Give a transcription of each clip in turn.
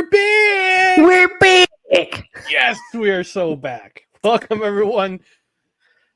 We're back! We're back! Yes, we are so back. Welcome, everyone,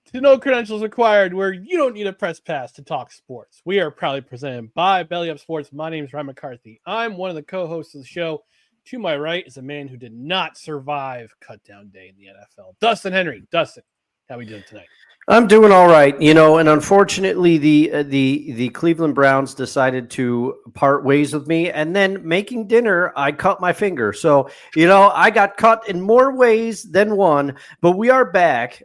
to No Credentials Required, where you don't need a press pass to talk sports. We are proudly presented by Belly Up Sports. My name is Ryan McCarthy. I'm one of the co-hosts of the show. To my right is a man who did not survive cutdown day in the NFL, Dustin Henry. Dustin, how are we doing tonight? I'm doing all right, and unfortunately, the Cleveland Browns decided to part ways with me, and then making dinner, I cut my finger. So, I got cut in more ways than one, but we are back.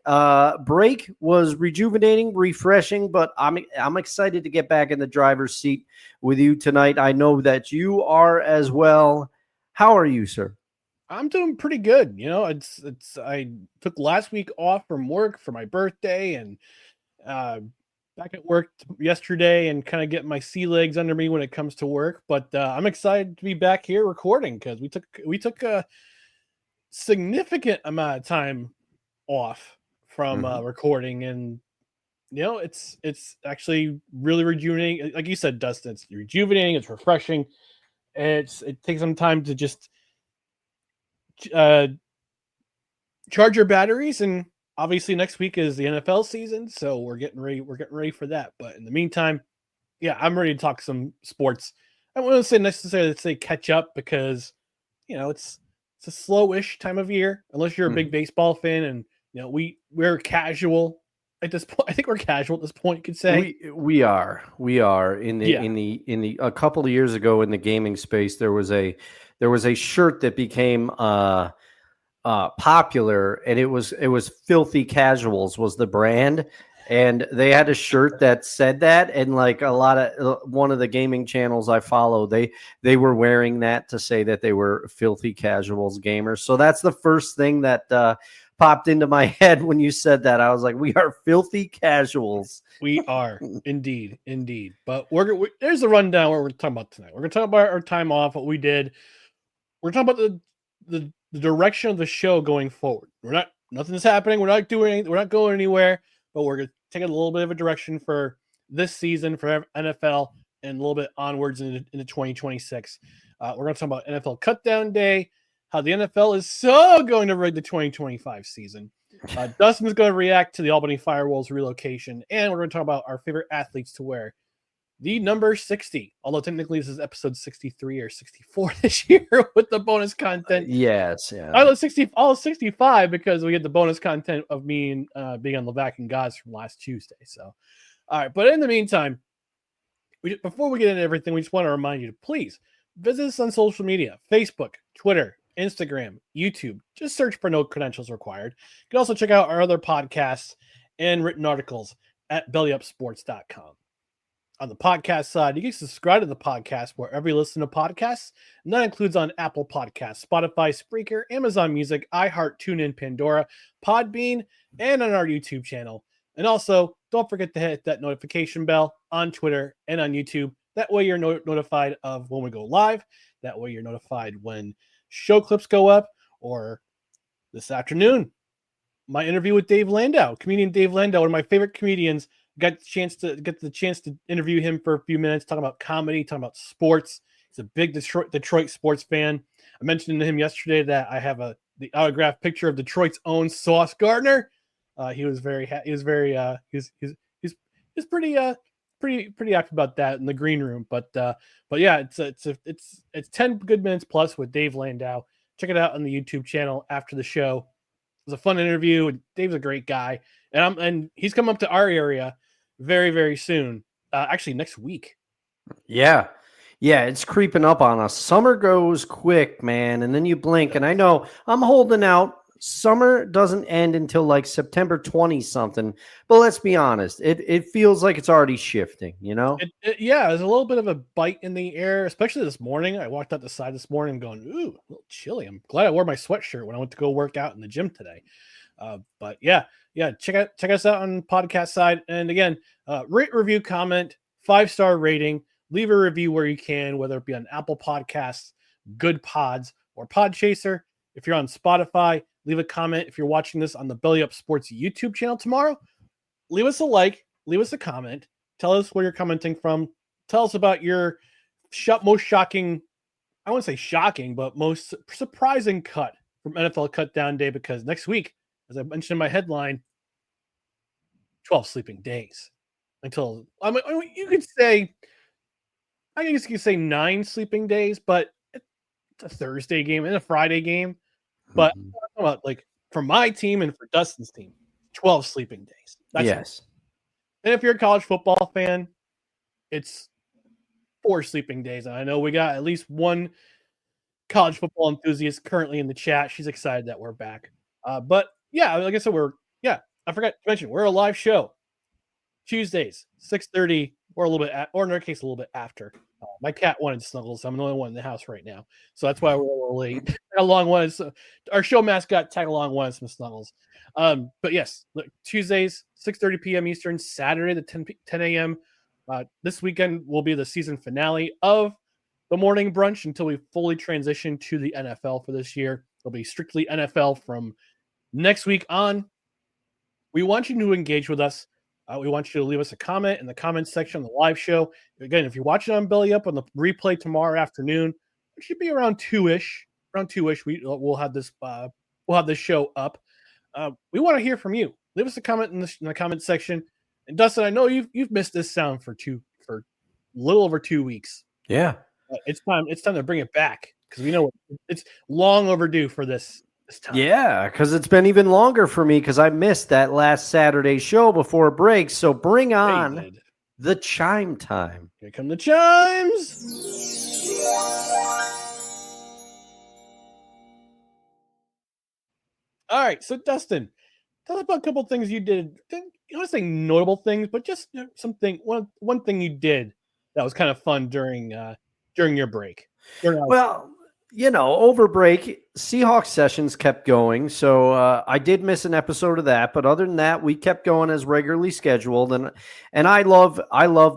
Break was rejuvenating, refreshing, but I'm excited to get back in the driver's seat with you tonight. I know that you are as well. How are you, sir? I'm doing pretty good. I took last week off from work for my birthday and back at work yesterday and kind of getting my sea legs under me when it comes to work. But I'm excited to be back here recording because we took a significant amount of time off from recording, and it's actually really rejuvenating. Like you said, Dustin, it's rejuvenating, it's refreshing. It takes some time to just charge your batteries, and obviously next week is the NFL season, so we're getting ready for that. But in the meantime, I'm ready to talk some sports. I wouldn't say necessarily say catch up because it's a slowish time of year unless you're a big baseball fan, and we're casual at this point. I think we're casual at this point, you could say. We are in the a couple of years ago in the gaming space, there was a shirt that became popular, and it was Filthy Casuals was the brand, and they had a shirt that said that, and like a lot of one of the gaming channels I follow, they were wearing that to say that they were Filthy Casuals gamers. So that's the first thing that popped into my head when you said that. I was like, we are Filthy Casuals. We are indeed. But there's the rundown what we're talking about tonight. We're going to talk about our time off, what we did. We're talking about the direction of the show going forward. Nothing's happening. We're not going anywhere, but we're going to take a little bit of a direction for this season for NFL and a little bit onwards into 2026. We're going to talk about NFL Cutdown Day, how the NFL is so going to rig the 2025 season. Dustin's going to react to the Albany FireWolves relocation, and we're going to talk about our favorite athletes to wear the number 60, although technically this is episode 63 or 64 this year with the bonus content. Yes, yeah. I was 65 because we get the bonus content of me being on Levac and Gaz from last Tuesday. So, all right. But in the meantime, before we get into everything, we just want to remind you to please visit us on social media: Facebook, Twitter, Instagram, YouTube. Just search for No Credentials Required. You can also check out our other podcasts and written articles at bellyupsports.com. On the podcast side, you can subscribe to the podcast wherever you listen to podcasts, and that includes on Apple Podcasts, Spotify, Spreaker, Amazon Music, iHeart, TuneIn, Pandora, Podbean, and on our YouTube channel. And also, don't forget to hit that notification bell on Twitter and on YouTube. That way you're notified of when we go live. That way you're notified when show clips go up. Or this afternoon, my interview with Dave Landau, comedian Dave Landau, one of my favorite comedians. Got the chance to interview him for a few minutes, talking about comedy, talking about sports. He's a big Detroit sports fan. I mentioned to him yesterday that I have the autographed picture of Detroit's own Sauce Gardner. He was pretty happy about that in the green room. But yeah, it's 10 good minutes plus with Dave Landau. Check it out on the YouTube channel after the show. It was a fun interview. Dave's a great guy, and he's come up to our area very, very soon. Actually, next week. Yeah, it's creeping up on us. Summer goes quick, man, and then you blink. And I know I'm holding out. Summer doesn't end until like September 20 something. But let's be honest, it feels like it's already shifting. Yeah, there's a little bit of a bite in the air, especially this morning. I walked out the side this morning going, ooh, a little chilly. I'm glad I wore my sweatshirt when I went to go work out in the gym today. But yeah, check us out on the podcast side. And again, rate, review, comment, 5-star rating, leave a review where you can, whether it be on Apple Podcasts, Good Pods, or Podchaser. If you're on Spotify, leave a comment. If you're watching this on the Belly Up Sports YouTube channel tomorrow, leave us a like, leave us a comment. Tell us where you're commenting from. Tell us about your most shocking I wouldn't say shocking, but most surprising cut from NFL Cut Down Day, because next week, as I mentioned in my headline, 12 sleeping days until you could say, I guess you could say 9 sleeping days, but it's a Thursday game and a Friday game. But Mhm. I'm talking about, like, for my team and for Dustin's team, 12 sleeping days. That's it. Yes. And if you're a college football fan, it's 4 sleeping days. And I know we got at least one college football enthusiast currently in the chat. She's excited that we're back. But yeah, like I said, I forgot to mention, we're a live show Tuesdays, 6:30, or a little bit, or in our case, a little bit after. My cat wanted snuggles. I'm the only one in the house right now, so that's why we're a little late. Our show mascot tag along wanted some snuggles. But yes, look, Tuesdays, 6:30 p.m. Eastern, Saturday, the 10 a.m. This weekend will be the season finale of the morning brunch until we fully transition to the NFL for this year. It'll be strictly NFL from next week on. We want you to engage with us. We want you to leave us a comment in the comments section of the live show. Again, if you're watching on Belly Up on the replay tomorrow afternoon, it should be around 2-ish. Around 2-ish, we'll have this show up. We want to hear from you. Leave us a comment in the comment section. And Dustin, I know you've missed this sound for a little over 2 weeks. Yeah. It's time to bring it back, because we know it's long overdue for this time. Yeah, because it's been even longer for me because I missed that last Saturday show before break. So bring on the chime time. Here come the chimes. All right, so Dustin, tell us about a couple things you did. I don't want to say notable things, but just one thing you did that was kind of fun during your break. Well, over break, Seahawks sessions kept going. So I did miss an episode of that. But other than that, we kept going as regularly scheduled. And I love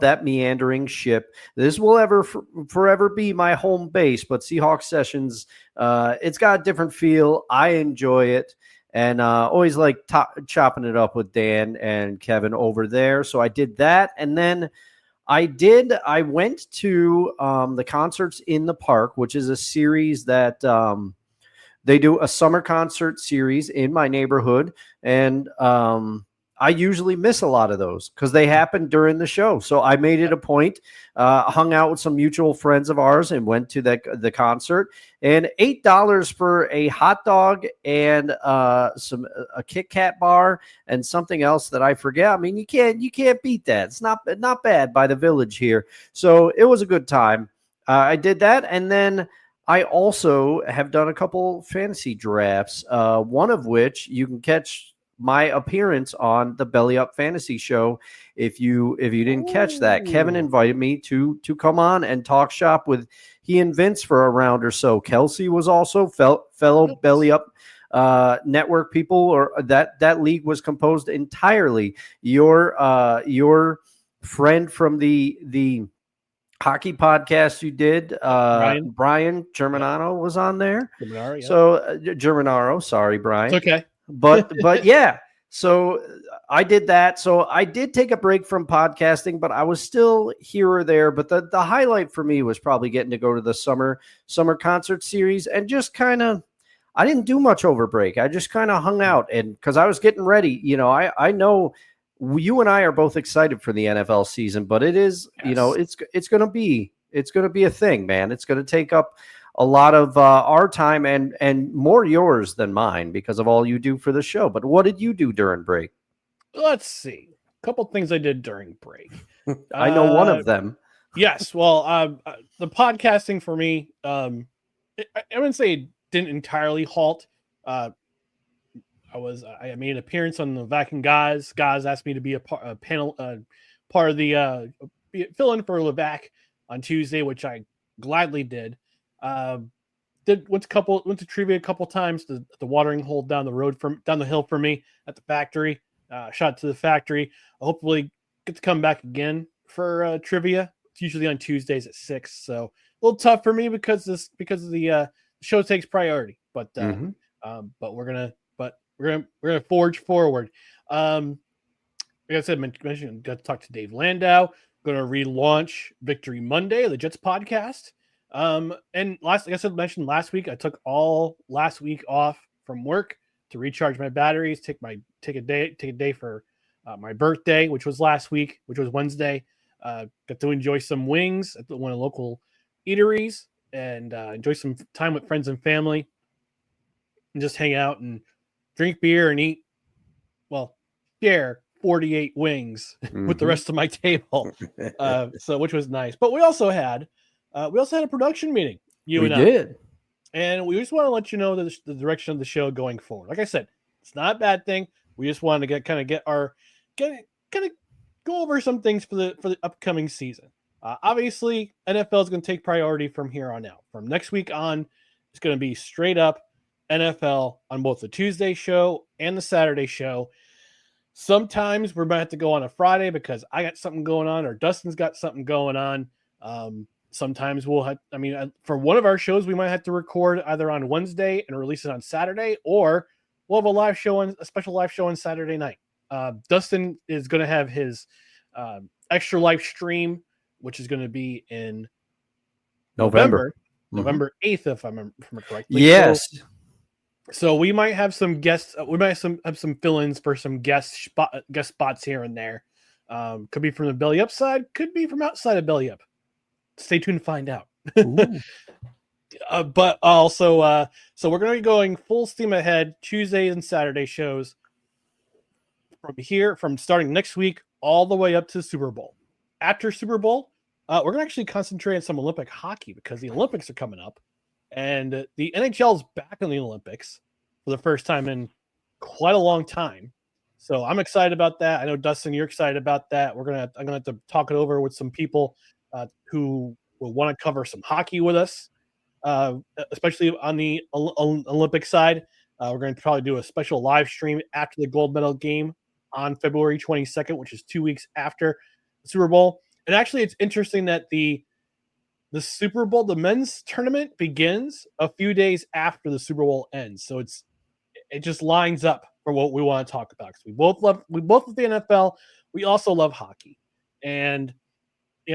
that meandering ship. This will forever be my home base. But Seahawks sessions, it's got a different feel. I enjoy it. And always like chopping it up with Dan and Kevin over there. So I did that. And then I went to the Concerts in the Park, which is a series that they do, a summer concert series in my neighborhood. And I usually miss a lot of those because they happen during the show. So I made it a point, hung out with some mutual friends of ours and went to the concert. And $8 for a hot dog and a Kit Kat bar and something else that I forget. I mean, you can't beat that. It's not bad by the Village here. So it was a good time. I did that, and then I also have done a couple fantasy drafts. One of which you can catch my appearance on the Belly Up Fantasy Show. If you didn't catch that, Kevin invited me to come on and talk shop with he and Vince for a round or so. Kelce was also fellow Belly Up network people, or that league was composed entirely. Your friend from the hockey podcast you did, Brian Germanano was on there. Germanaro, sorry, Brian. It's okay. But yeah, so I did that. So I did take a break from podcasting, but I was still here or there. But the highlight for me was probably getting to go to the summer concert series and just kind of, I didn't do much over break. I just kind of hung out, and because I was getting ready, I know you and I are both excited for the NFL season, but it is, Yes. it's going to be a thing, man. It's going to take up a lot of our time and more yours than mine because of all you do for the show. But what did you do during break? Let's see. A couple things I did during break. I know one of them. Yes. Well, the podcasting for me, I wouldn't say it didn't entirely halt. I made an appearance on the Vac and Guys. Guys asked me to be a part of the fill in for Levac on Tuesday, which I gladly did. Went to trivia a couple times. The watering hole down the hill for me at the factory. Shot to the factory. I'll hopefully get to come back again for trivia. It's usually on Tuesdays at 6, so a little tough for me because the show takes priority. But we're gonna forge forward. Like I said, mentioned, got to talk to Dave Landau. Going to relaunch Victory Monday, the Jets podcast. And like I mentioned last week, I took all last week off from work to recharge my batteries. Take a day for my birthday, which was last week, which was Wednesday. Got to enjoy some wings at one of the local eateries and enjoy some time with friends and family, and just hang out and drink beer and eat. Well, share 48 wings with the rest of my table. So which was nice. But we also had a production meeting. We did. And we just want to let you know the direction of the show going forward. Like I said, it's not a bad thing. We just wanted to go over some things for the upcoming season. Obviously, NFL is going to take priority from here on out. From next week on, it's going to be straight up NFL on both the Tuesday show and the Saturday show. Sometimes we're going to have to go on a Friday because I got something going on or Dustin's got something going on. Sometimes we'll have, for one of our shows, we might have to record either on Wednesday and release it on Saturday, or we'll have a special live show on Saturday night. Dustin is going to have his extra live stream, which is going to be in November 8th, if I remember correctly. Yes. So we might have some guests. We might have some fill-ins for some guest spots here and there. Could be from the Belly Up side. Could be from outside of Belly Up. Stay tuned to find out. But also, so we're going to be going full steam ahead Tuesday and Saturday shows from starting next week all the way up to Super Bowl. After Super Bowl, we're going to actually concentrate on some Olympic hockey because the Olympics are coming up, and the NHL is back in the Olympics for the first time in quite a long time. So I'm excited about that. I know, Dustin, you're excited about that. I'm going to have to talk it over with some people who will want to cover some hockey with us, especially on the Olympic side. We're going to probably do a special live stream after the gold medal game on February 22nd, which is 2 weeks after the Super Bowl. And actually, it's interesting that the Super Bowl, the men's tournament, begins a few days after the Super Bowl ends. So it just lines up for what we want to talk about. Because we both love the NFL. We also love hockey, and we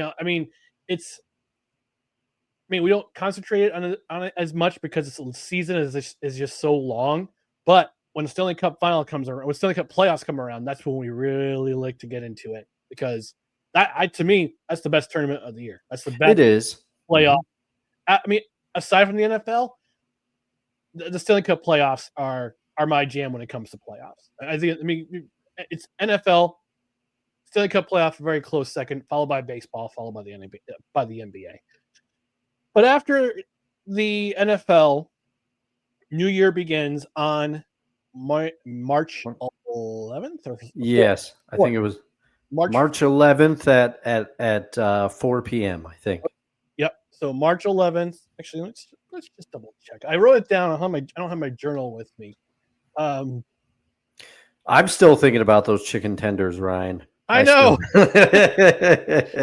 don't concentrate on it as much because the season is just so long. But when the Stanley Cup final comes around, when Stanley Cup playoffs come around, that's when we really like to get into it, because to me, that's the best tournament of the year. That's the best. It is playoff. Aside from the NFL, the Stanley Cup playoffs are my jam when it comes to playoffs. It's NFL, Stanley Cup playoff, very close second, followed by baseball, followed by the NBA. But after the NFL, New Year begins on March 11th. Yes, I think it was March 11th at 4 p.m. I think. Yep. So March 11th. Actually, let's just double check. I wrote it down. I don't have my journal with me. I'm still thinking about those chicken tenders, Ryan. I know.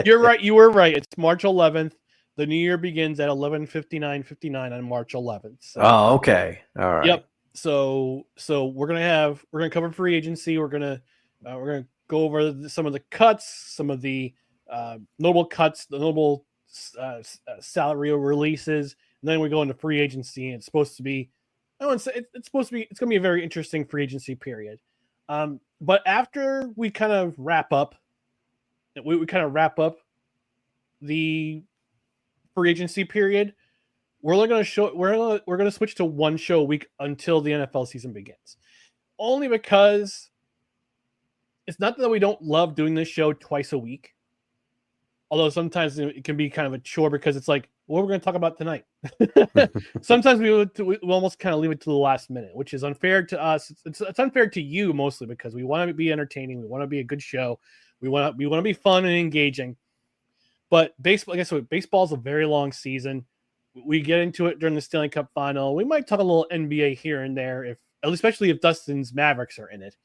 You're right. You were right. It's March 11th. The new year begins at 11:59 on March 11th. So, okay. All right. Yep. So we're gonna cover free agency. We're gonna go over some of the cuts, some of the notable cuts, the notable salary releases, and then we go into free agency. And it's supposed to be, it's going to be a very interesting free agency period. But after we kind of wrap up, the free agency period, we're going to switch to one show a week until the NFL season begins. Only because it's not that we don't love doing this show twice a week. Although sometimes it can be kind of a chore because it's like, what we're going to talk about tonight. Sometimes we almost kind of leave it to the last minute, which is unfair to us. It's unfair to you mostly because we want to be entertaining. We want to be a good show. We want to be fun and engaging. But baseball, baseball is a very long season. We get into it during the Stanley Cup final. We might talk a little NBA here and there, especially if Dustin's Mavericks are in it.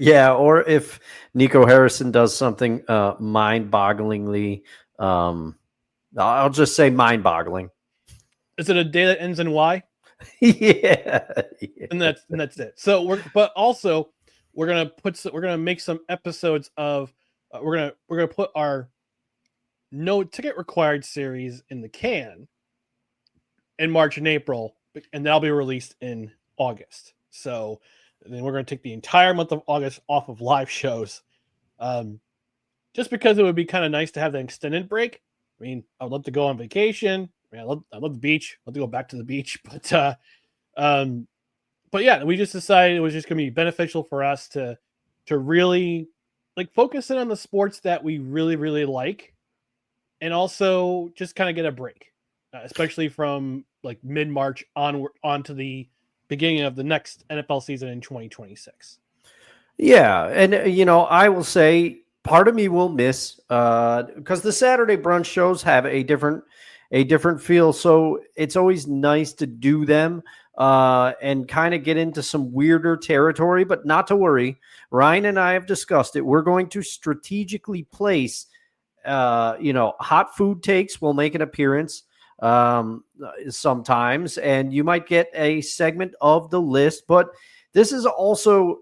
Yeah, or if Nico Harrison does something mind-bogglingly, I'll just say mind-boggling. Is it a day that ends in Y? Yeah. And that's it. So we're gonna make some episodes of we're gonna put our no ticket required series in the can, in March and April, and that'll be released in August. So then we're going to take the entire month of August off of live shows, just because it would be kind of nice to have the extended break. I mean, I'd love to go on vacation. I love the beach. I'd love to go back to the beach, but yeah, we just decided it was just going to be beneficial for us to really like focus in on the sports that we really, really like, and also just kind of get a break, especially from like mid-March on to the beginning of the next NFL season in 2026. Yeah, and I will say part of me will miss because the Saturday brunch shows have a different feel. So it's always nice to do them and kind of get into some weirder territory. But not to worry, Ryan and I have discussed it. We're going to strategically place, hot food takes will make an appearance sometimes, and you might get a segment of the list. But this is also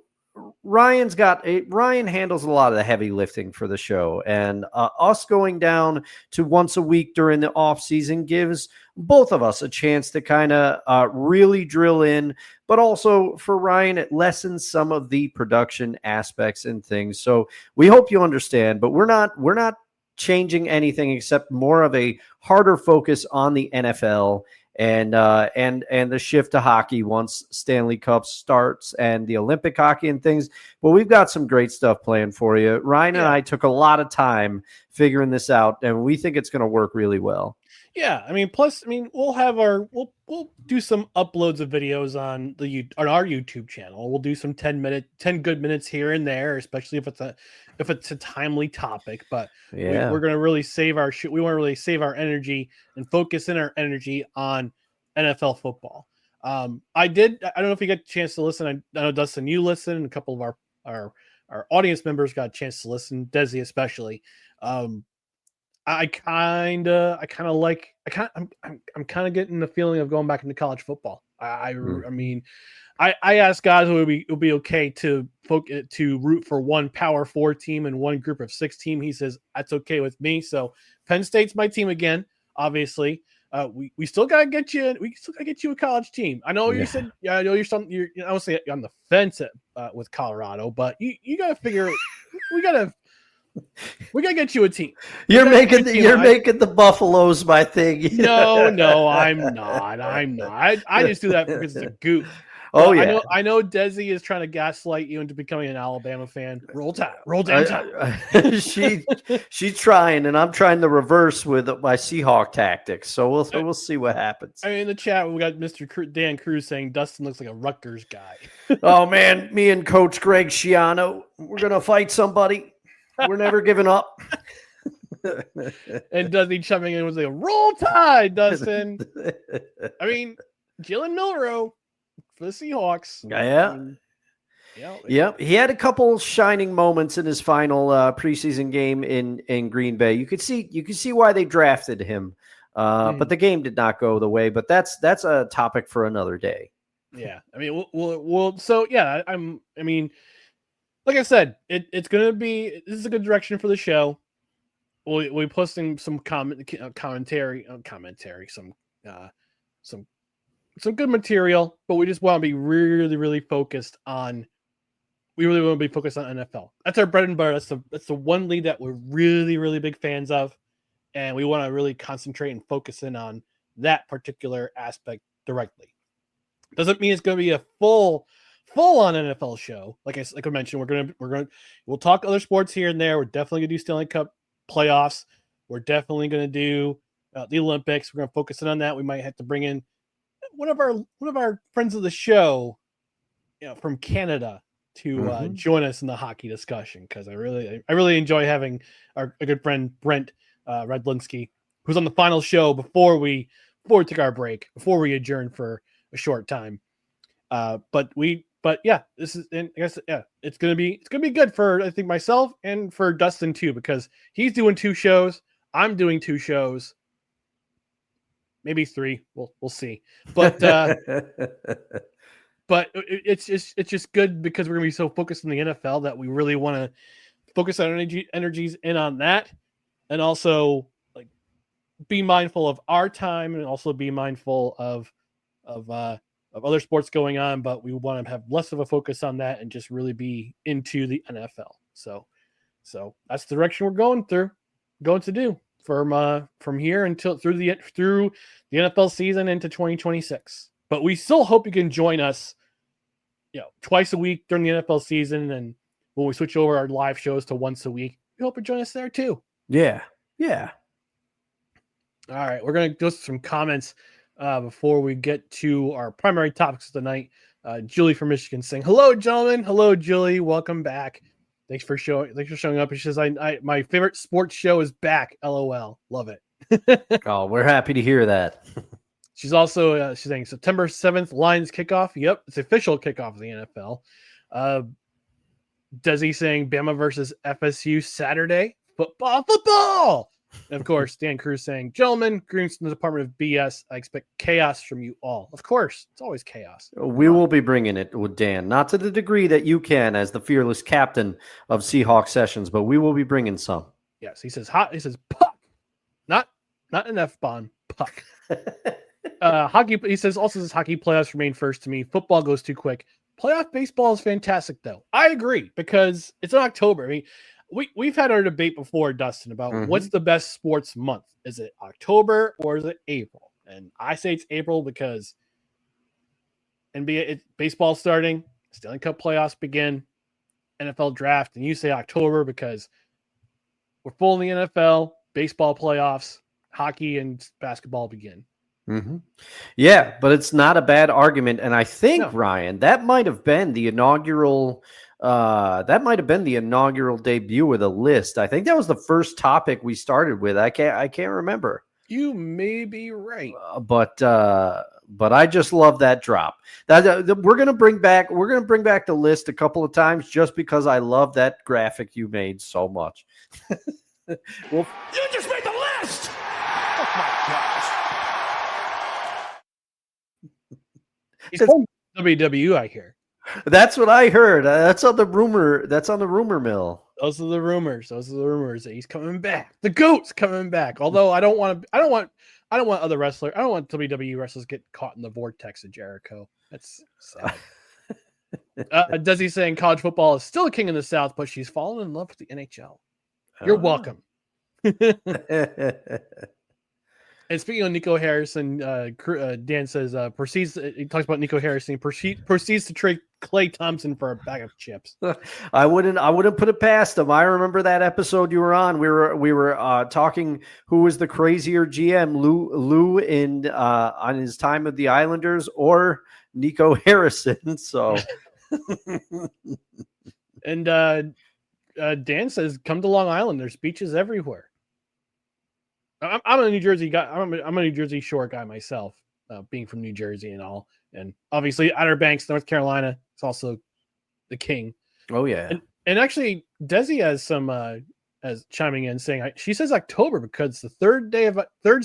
Ryan handles a lot of the heavy lifting for the show, and us going down to once a week during the off season gives both of us a chance to kind of really drill in, but also for Ryan, it lessens some of the production aspects and things. So we hope you understand, but we're not changing anything except more of a harder focus on the NFL and the shift to hockey once Stanley Cup starts and the Olympic hockey and things. But we've got some great stuff planned for you. Ryan and I took a lot of time figuring this out, and we think it's going to work really well. Yeah, I mean, plus, I mean, we'll do some uploads of videos on our YouTube channel. We'll do some 10 good minutes here and there, especially if it's a timely topic. But we're going to really save we want to really save our energy and focus in our energy on NFL football. I don't know if you get a chance to listen. I know Dustin, you listen, and a couple of our audience members got a chance to listen, Desi especially. I'm kind of getting the feeling of going back into college football. I mean, I asked guys would be okay to root for one Power 4 team and one Group of 6 team. He says that's okay with me. So Penn State's my team again. Obviously, we still gotta get you. We still gotta get you a college team. I know you said I know you're I would say on the fence with Colorado, but you gotta figure we gotta get you a team. You're making the Buffaloes my thing. No, I'm not. I just do that because it's a goof. Oh, yeah. I know Desi is trying to gaslight you into becoming an Alabama fan. Roll Tide. She's trying, and I'm trying the reverse with my Seahawk tactics. So we'll see what happens. I mean, in the chat, we got Mr. Dan Cruz saying Dustin looks like a Rutgers guy. Oh, man. Me and Coach Greg Schiano, we're going to fight somebody. We're never giving up. And Dusty chumming in was like, roll Tide, Dustin. I mean, Jalen Milroe for the Seahawks. Yeah. He had a couple shining moments in his final preseason game in Green Bay. You could see why they drafted him. But the game did not go the way. But that's a topic for another day. Yeah. I mean, we'll so yeah, I mean, like I said, it's going to be, this is a good direction for the show. We'll be posting some commentary, some good material, but we just want to be really, really focused on, NFL. That's our bread and butter. That's the one league that we're really, really big fans of. And we want to really concentrate and focus in on that particular aspect directly. Doesn't mean it's going to be a full-on NFL show. Like I mentioned, we'll talk other sports here and there. We're definitely gonna do Stanley Cup playoffs. We're definitely gonna do the Olympics. We're gonna focus in on that. We might have to bring in one of our friends of the show, from Canada to join us in the hockey discussion, because I really enjoy having a good friend Brent Redlinski, who's on the final show before we took our break, before we adjourned for a short time. But yeah, this is, and I guess, it's gonna be good for, I think, myself and for Dustin too, because he's doing 2 shows, I'm doing 2 shows, maybe 3. We'll see. But but it's just good because we're gonna be so focused on the NFL that we really want to focus our energies in on that, and also like be mindful of our time and also be mindful of other sports going on, but we want to have less of a focus on that and just really be into the NFL. So that's the direction we're going to do from here until through the NFL season into 2026. But we still hope you can join us, twice a week during the NFL season, and when we switch over our live shows to once a week, we hope you join us there too. Yeah. All right, we're going to go through some comments before we get to our primary topics of the night. Julie from Michigan saying, "Hello, gentlemen. Hello, Julie. Welcome back. Thanks for showing up." She says, my favorite sports show is back. LOL. Love it." Oh, we're happy to hear that. She's also she's saying September 7th Lions kickoff. Yep, it's official kickoff of the NFL. Desi saying Bama versus FSU Saturday. Football. And of course, Dan Cruz saying, "Gentlemen, greetings from the Department of BS. I expect chaos from you all." Of course, it's always chaos. We will be bringing it with Dan, not to the degree that you can as the fearless captain of Seahawk Sessions, but we will be bringing some. Yes, he says hot. He says puck, not an F-bomb, puck. Hockey. He says hockey playoffs remain first to me. Football goes too quick. Playoff baseball is fantastic, though. I agree because it's in October. I mean, we've had our debate before, Dustin, about what's the best sports month. Is it October or is it April? And I say it's April because baseball's starting, Stanley Cup playoffs begin, NFL draft, and you say October because we're full in the NFL, baseball playoffs, hockey and basketball begin. Yeah, but it's not a bad argument, and I think Ryan, that might have been the inaugural debut of the list. I think that was the first topic we started with. I can't remember. You may be right, but I just love that drop. We're gonna bring back the list a couple of times just because I love that graphic you made so much. Well, you just made the list. Oh my gosh. He's from WWE, I hear. That's what I heard. That's on the rumor mill. Those are the rumors that he's coming back. The GOAT's coming back. Although I don't want other wrestlers. I don't want WWE wrestlers get caught in the vortex of Jericho. That's sad. Desi saying college football is still a king in the South, but she's fallen in love with the NHL. You're welcome. And speaking of Nico Harrison, Dan says proceeds. He talks about Nico Harrison. Proceeds to trade Klay Thompson for a bag of chips. I wouldn't put it past him. I remember that episode you were on. We were talking who was the crazier GM, Lou in on his time of the Islanders or Nico Harrison. So, and Dan says, "Come to Long Island. There's beaches everywhere." I'm a New Jersey guy. I'm a New Jersey Shore guy myself, being from New Jersey and all. And obviously, Outer Banks, North Carolina, it's also the king. Oh yeah. And actually, Desi has some as chiming in saying she says October because the third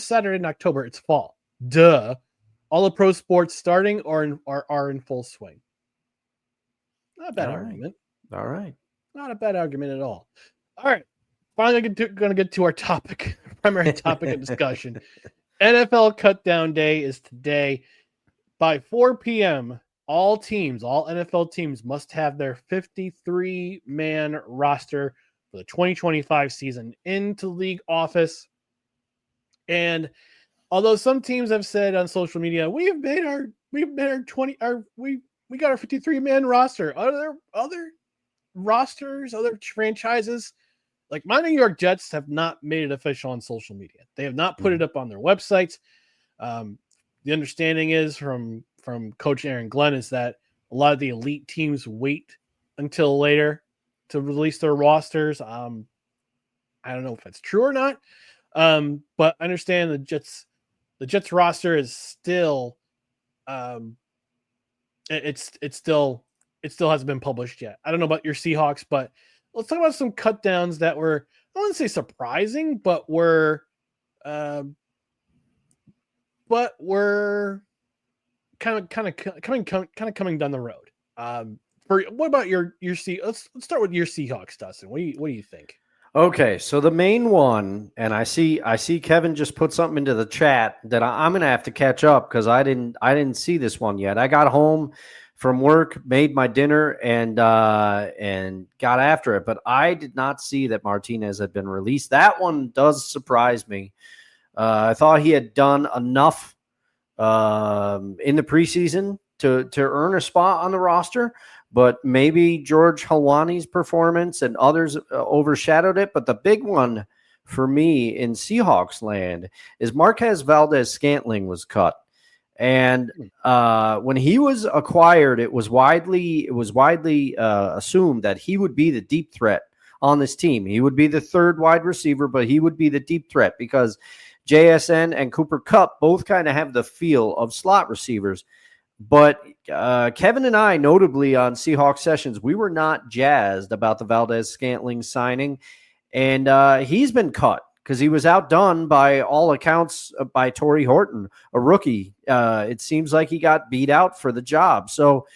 Saturday in October it's fall. Duh. All the pro sports starting or are in full swing. Not a bad argument. All right. Not a bad argument at all. All right. Finally, going to get to our topic, primary topic of discussion. NFL Cutdown Day is today. By 4 p.m., all NFL teams must have their 53-man roster for the 2025 season into league office. And although some teams have said on social media, we got our 53-man roster. Other rosters, other franchises, like my New York Jets have not made it official on social media. They have not put it up on their websites. The understanding is from Coach Aaron Glenn is that a lot of the elite teams wait until later to release their rosters. I don't know if that's true or not. But I understand the Jets roster is still it still hasn't been published yet. I don't know about your Seahawks, but let's talk about some cut downs that were, I wouldn't say surprising, but were kind of coming down the road. What about your let's start with your Seahawks, Dustin. What do you think? Okay, so the main one, and I see Kevin just put something into the chat that I'm gonna have to catch up because I didn't see this one yet. I got home from work, made my dinner, and got after it, but I did not see that Martinez had been released. That one does surprise me. I thought he had done enough in the preseason to earn a spot on the roster, but maybe George Helwani's performance and others overshadowed it. But the big one for me in Seahawks land is Marquez Valdez-Scantling was cut. And when he was acquired, it was widely assumed that he would be the deep threat on this team. He would be the third wide receiver, but he would be the deep threat because JSN and Cooper Kupp both kind of have the feel of slot receivers. But Kevin and I, notably on Seahawks Sessions, we were not jazzed about the Valdez-Scantling signing. And he's been cut because he was outdone by all accounts by Torrey Horton, a rookie. It seems like he got beat out for the job. So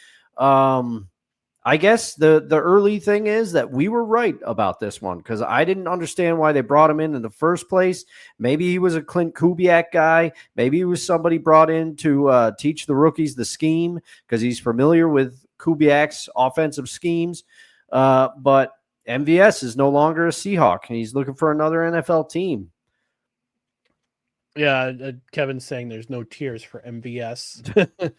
I guess the early thing is that we were right about this one because I didn't understand why they brought him in the first place. Maybe he was a Clint Kubiak guy. Maybe he was somebody brought in to teach the rookies the scheme because he's familiar with Kubiak's offensive schemes. But MVS is no longer a Seahawk, and he's looking for another NFL team. Yeah, Kevin's saying there's no tears for MVS.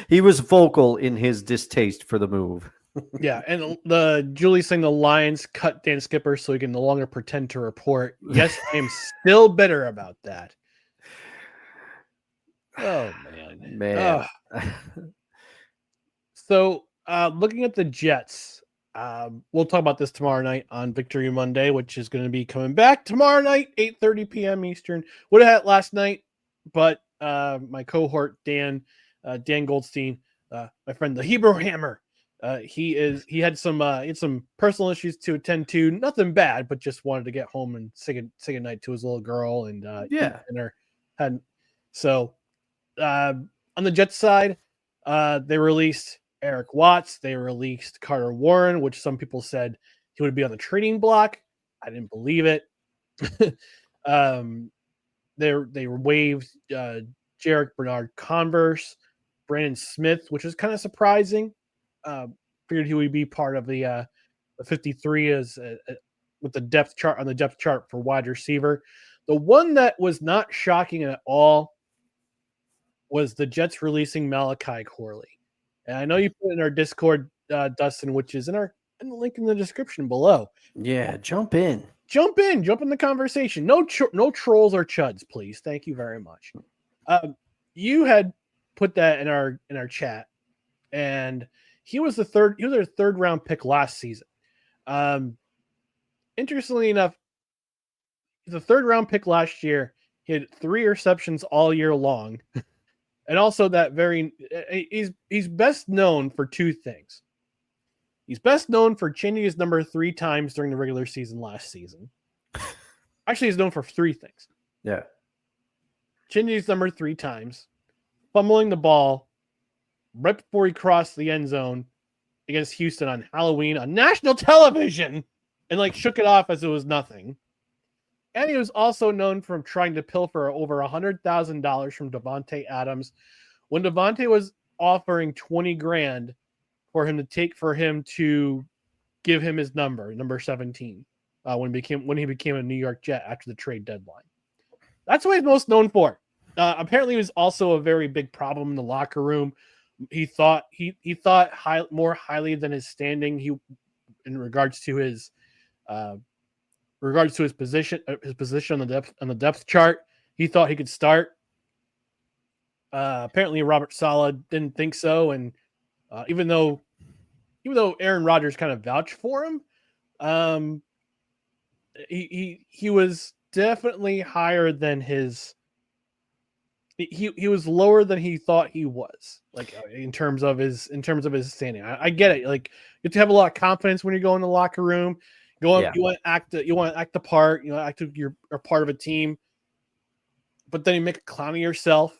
He was vocal in his distaste for the move. Yeah, and the Julie's saying the Lions cut Dan Skipper so he can no longer pretend to report. Yes, I am still bitter about that. Oh man. So looking at the Jets, we'll talk about this tomorrow night on Victory Monday, which is going to be coming back tomorrow night, 8:30 p.m. Eastern. Would have had it last night, but my cohort Dan Goldstein, my friend the Hebrew Hammer. He had some personal issues to attend to. Nothing bad, but just wanted to get home and say good night to his little girl and Yeah. dinner. So on the Jets side, they released Eric Watts. They released Carter Warren, which some people said he would be on the trading block. I didn't believe it. They waived Jarek Bernard Converse, Brandon Smith, which is kind of surprising. Figured he would be part of the 53 as with the depth chart on the depth chart for wide receiver. The one that was not shocking at all was the Jets releasing Malachi Corley. And I know you put it in our Discord, Dustin, which is in the link in the description below. Yeah, jump in the conversation. No trolls or chuds, please. Thank you very much. You had put that in our chat, and he was their third round pick last season. Interestingly enough, the third round pick last year. He had 3 receptions all year long. And also he's best known for 2 things. He's best known for changing his number 3 times during the regular season last season. Actually, he's known for 3 things. Yeah. Changing his number 3 times, fumbling the ball right before he crossed the end zone against Houston on Halloween on national television and shook it off as it was nothing. And he was also known for trying to pilfer over $100,000 from Devontae Adams when Devontae was offering $20,000 for him to give him his number 17, when he became a New York Jet after the trade deadline. That's what he's most known for. Apparently, he was also a very big problem in the locker room. He thought more highly than his standing. In regards to his position on the depth chart, he thought he could start. Apparently, Robert Saleh didn't think so, and even though Aaron Rodgers kind of vouched for him, he was definitely higher than his. He was lower than he thought he was, in terms of his standing. I get it. You have to have a lot of confidence when you go in the locker room. You want to act the part. You're a part of a team. But then you make a clown of yourself,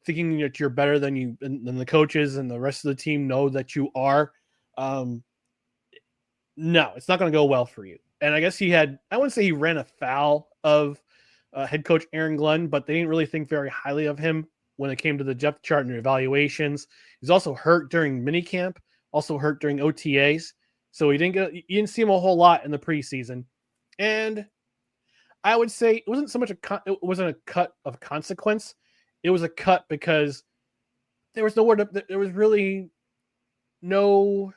thinking that you're better than the coaches and the rest of the team know that you are. No, it's not going to go well for you. And I guess I wouldn't say he ran afoul of head coach Aaron Glenn, but they didn't really think very highly of him when it came to the depth chart and evaluations. He's also hurt during minicamp, also hurt during OTAs. So you didn't see him a whole lot in the preseason. And I would say it wasn't so much it wasn't a cut of consequence. It was a cut because there was really nowhere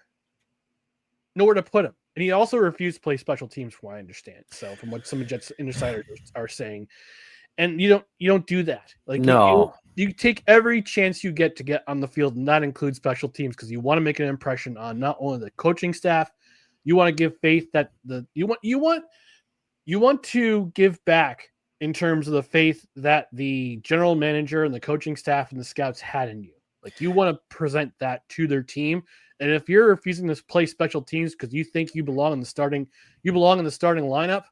to put him. And he also refused to play special teams, from what I understand. So from what some Jets insiders are saying, and you don't do that. Like No, you take every chance you get to get on the field, and that includes special teams, because you want to make an impression on not only the coaching staff, you want to give faith that you want to give back in terms of the faith that the general manager and the coaching staff and the scouts had in you. Like, you want to present that to their team. And if you're refusing to play special teams because you think you belong in the starting lineup,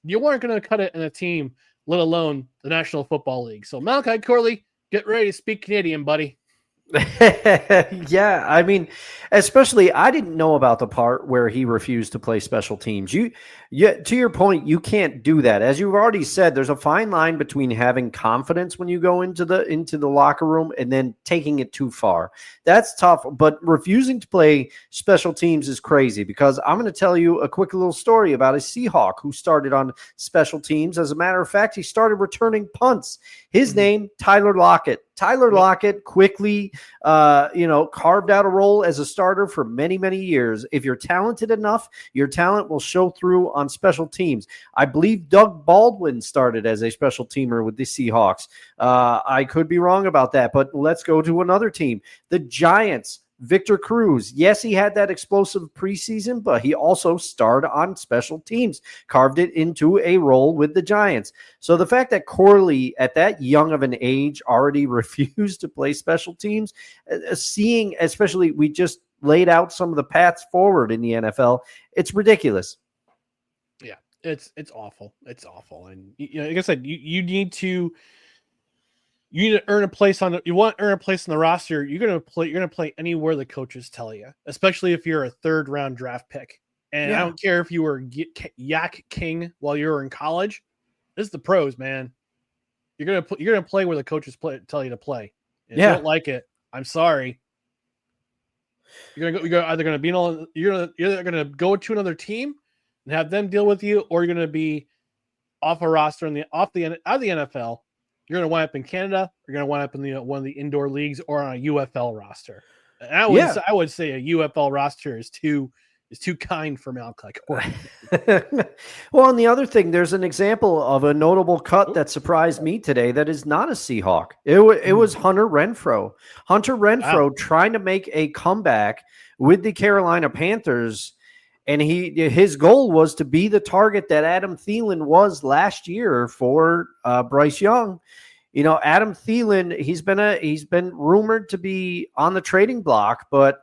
you weren't going to cut it in a team, let alone the National Football League. So Malachi Corley, get ready to speak Canadian, buddy. Yeah, I mean, especially I didn't know about the part where he refused to play special teams. To your point, you can't do that. As you've already said, there's a fine line between having confidence when you go into the locker room and then taking it too far. That's tough, but refusing to play special teams is crazy, because I'm going to tell you a quick little story about a Seahawk who started on special teams. As a matter of fact, he started returning punts. His name, Tyler Lockett. Tyler Lockett quickly, carved out a role as a starter for many, many years. If you're talented enough, your talent will show through on special teams. I believe Doug Baldwin started as a special teamer with the Seahawks. I could be wrong about that, but let's go to another team. The Giants. Victor Cruz. Yes, he had that explosive preseason, but he also starred on special teams, carved it into a role with the Giants. So the fact that Corley at that young of an age already refused to play special teams, seeing, especially, we just laid out some of the paths forward in the NFL, it's ridiculous. Yeah, it's awful. It's awful. And like I said, you need to earn a place you want to earn a place on the roster. You're going to play anywhere the coaches tell you, especially if you're a 3rd round draft pick. And I don't care if you were Yak King while you were in college. This is the pros, man. You're going to play where the coaches tell you to play. And if you don't like it, I'm sorry. You're either going to go to another team and have them deal with you, or you're going to be off a roster out of the NFL. You're going to wind up in Canada. You're going to wind up in one of the indoor leagues or on a UFL roster. And I would say a UFL roster is too kind for Malachi Corley. Well, and the other thing, there's an example of a notable cut that surprised me today that is not a Seahawk. It was Hunter Renfrow. Hunter Renfrow trying to make a comeback with the Carolina Panthers, and his goal was to be the target that Adam Thielen was last year for Bryce Young. Adam Thielen, he's been rumored to be on the trading block, but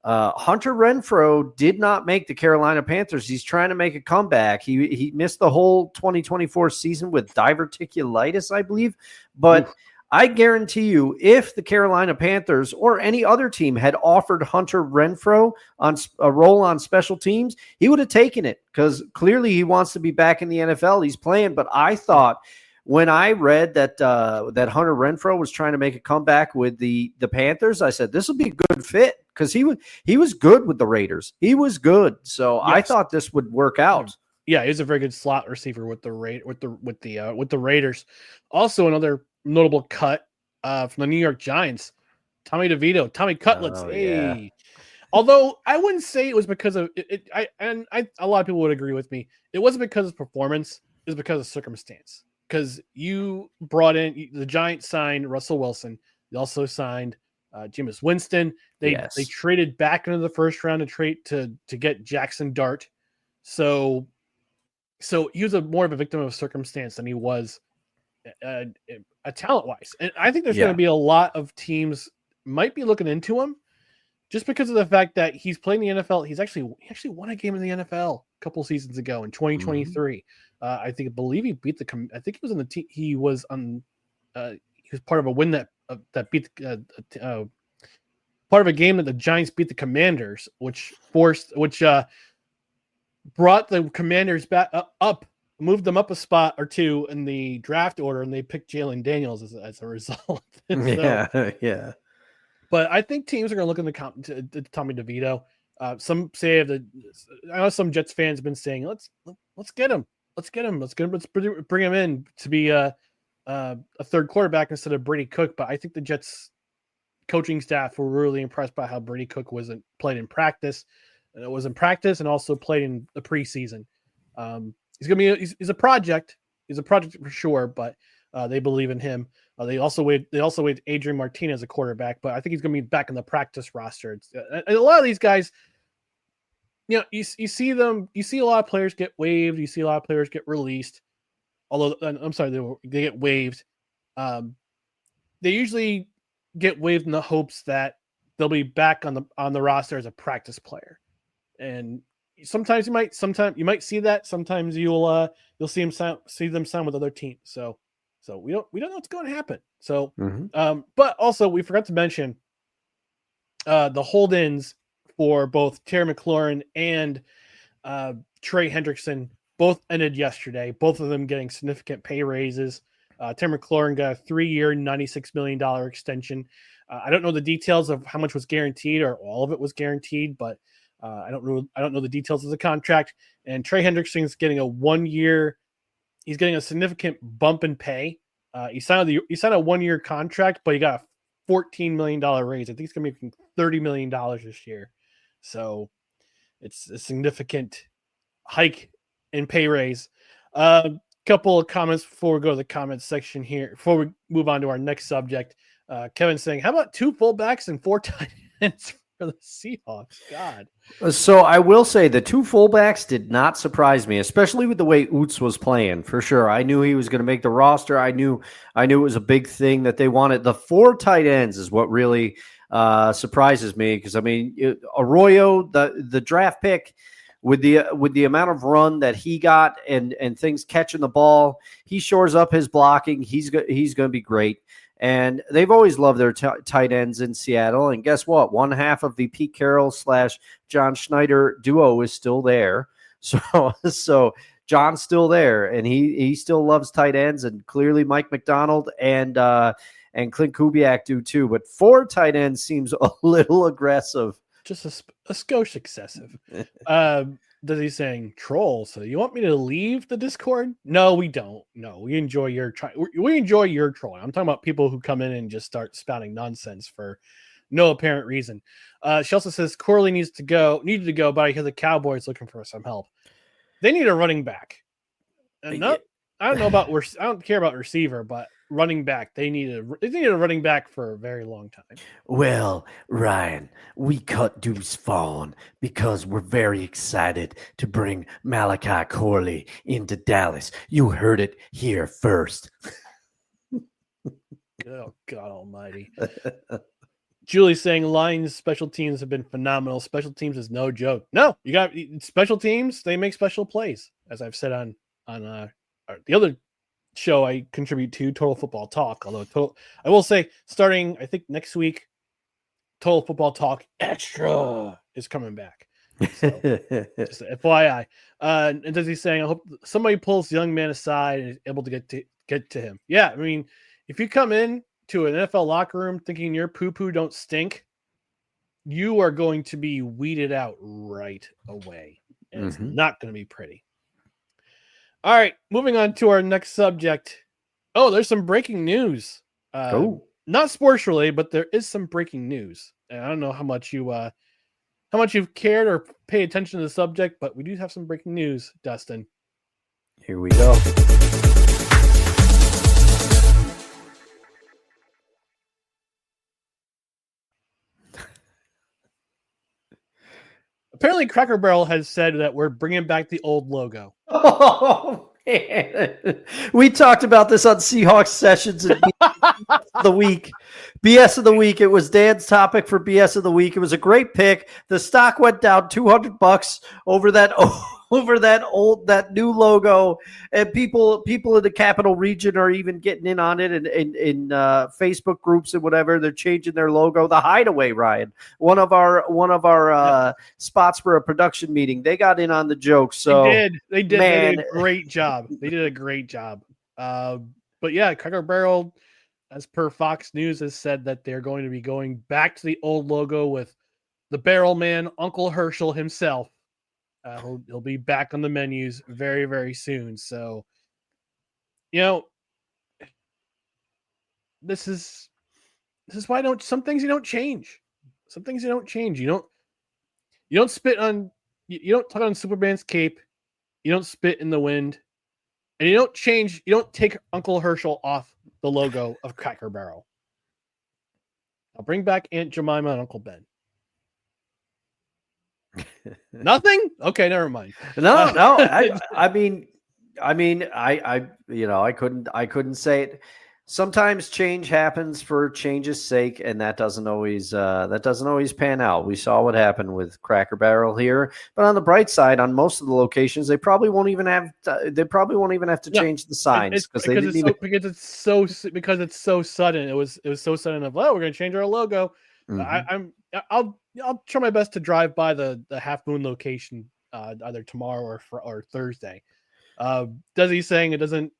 Hunter Renfrow did not make the Carolina Panthers. He's trying to make a comeback. He missed the whole 2024 season with diverticulitis, I believe. But I guarantee you, if the Carolina Panthers or any other team had offered Hunter Renfrow on a role on special teams, he would have taken it, because clearly he wants to be back in the NFL. He's playing. But I thought, when I read that Hunter Renfrow was trying to make a comeback with the Panthers, I said, this will be a good fit, because he was good with the Raiders. He was good. So yes. I thought this would work out. Yeah, he was a very good slot receiver with the Raiders. Also, another notable cut from the New York Giants, Tommy DeVito, Tommy Cutlets. Yeah. Although I wouldn't say it was because of it. A lot of people would agree with me. It wasn't because of performance. It was because of circumstance. Because the Giants signed Russell Wilson. They also signed Jameis Winston. They traded back into the first round to get Jackson Dart. So he was more of a victim of circumstance than he was a talent-wise. And I think there's going to be a lot of teams might be looking into him, just because of the fact that he's playing the NFL. He actually won a game in the NFL a couple seasons ago in 2023. I believe he beat I think he was on the team. He was part of a win that beat part of a game that the Giants beat the Commanders, which brought the Commanders back up, moved them up a spot or two in the draft order, and they picked Jalen Daniels as a result. Yeah. But I think teams are going to look into Tommy DeVito. Some say I know some Jets fans have been saying, let's get him. Let's bring him in to be a third quarterback instead of Brady Cook. But I think the Jets coaching staff were really impressed by how Brady Cook wasn't played in practice. And it was in practice and also played in the preseason. He's a project. He's a project for sure, but they believe in him. They also waived Adrian Martinez as a quarterback, but I think he's going to be back in the practice roster. And a lot of these guys, you see them. You see a lot of players get waived. You see a lot of players get released. Although I'm sorry, they get waived. They usually get waived in the hopes that they'll be back on the roster as a practice player. And sometimes you might see that. Sometimes you'll see them sign with other teams. So we don't know what's going to happen. So, but also we forgot to mention the hold-ins for both Terry McLaurin and Trey Hendrickson both ended yesterday. Both of them getting significant pay raises. Terry McLaurin got a 3-year, $96 million extension. I don't know the details of how much was guaranteed or all of it was guaranteed, but I don't know the details of the contract. And Trey Hendrickson's getting a 1-year. He's getting a significant bump in pay. He signed a 1-year contract, but he got a $14 million raise. I think he's going to be $30 million this year. So it's a significant hike in pay raise. Couple of comments before we go to the comments section here. Before we move on to our next subject, Kevin's saying, "How about 2 fullbacks and 4 tight ends for the Seahawks?" God. So I will say the 2 fullbacks did not surprise me, especially with the way Oots was playing. For sure, I knew he was going to make the roster. I knew it was a big thing that they wanted. The 4 tight ends is what really surprises me, because I mean Arroyo, the draft pick. With the amount of run that he got and things catching the ball, he shores up his blocking. He's going to be great. And they've always loved their tight ends in Seattle. And guess what? One half of the Pete Carroll / John Schneider duo is still there. So John's still there, and he still loves tight ends. And clearly Mike McDonald and Clint Kubiak do too. But 4 tight ends seems a little aggressive. Just a skosh excessive. Does he saying troll? So you want me to leave the Discord? No, we don't. No, we enjoy your trolling. I'm talking about people who come in and just start spouting nonsense for no apparent reason. She also says Corley needed to go, but I hear the Cowboys looking for some help. They need a running back. And I don't care about receiver, but running back. They needed a running back for a very long time. Well, Ryan, we cut Deuce Vaughn because we're very excited to bring Malachi Corley into Dallas. You heard it here first. Oh, God almighty. Julie's saying Lions special teams have been phenomenal. Special teams is no joke. No, you got special teams. They make special plays, as I've said on the other show I contribute to, Total Football Talk. Although I will say, starting I think next week, Total Football Talk Extra is coming back. So, just FYI. And as he's saying, I hope somebody pulls the young man aside and is able to get to him. Yeah, I mean, if you come in to an NFL locker room thinking your poo-poo don't stink, you are going to be weeded out right away. And it's not going to be pretty. All right, moving on to our next subject. Oh, there's some breaking news. Not sports related, but there is some breaking news. And I don't know how much you've cared or pay attention to the subject, but we do have some breaking news, Dustin. Here we go. Apparently, Cracker Barrel has said that we're bringing back the old logo. Oh, man. We talked about this on Seahawks Sessions and BS of the Week. BS of the Week. It was Dan's topic for BS of the Week. It was a great pick. The stock went down $200 over that over that new logo, and people in the capital region are even getting in on it, and in Facebook groups and whatever. They're changing their logo. The Hideaway, Ryan, one of our spots for a production meeting, they got in on the joke. So they did a great job. They did a great job. But yeah, Cracker Barrel, as per Fox News, has said that they're going to be going back to the old logo with the Barrel Man, Uncle Herschel himself. He'll be back on the menus very, very soon. So, this is why some things you don't change. Some things you don't change. You don't spit on, you don't tuck on Superman's cape. You don't spit in the wind, and you don't take Uncle Herschel off the logo of Cracker Barrel. I'll bring back Aunt Jemima and Uncle Ben. Nothing? Okay, never mind. No. I couldn't say it. Sometimes change happens for change's sake, and that doesn't always pan out. We saw what happened with Cracker Barrel here, but on the bright side, on most of the locations, they probably won't even have to change the signs because it's so sudden. It was so sudden of, we're going to change our logo. Mm-hmm. I'll try my best to drive by the Half Moon location either tomorrow or Thursday. Desi saying that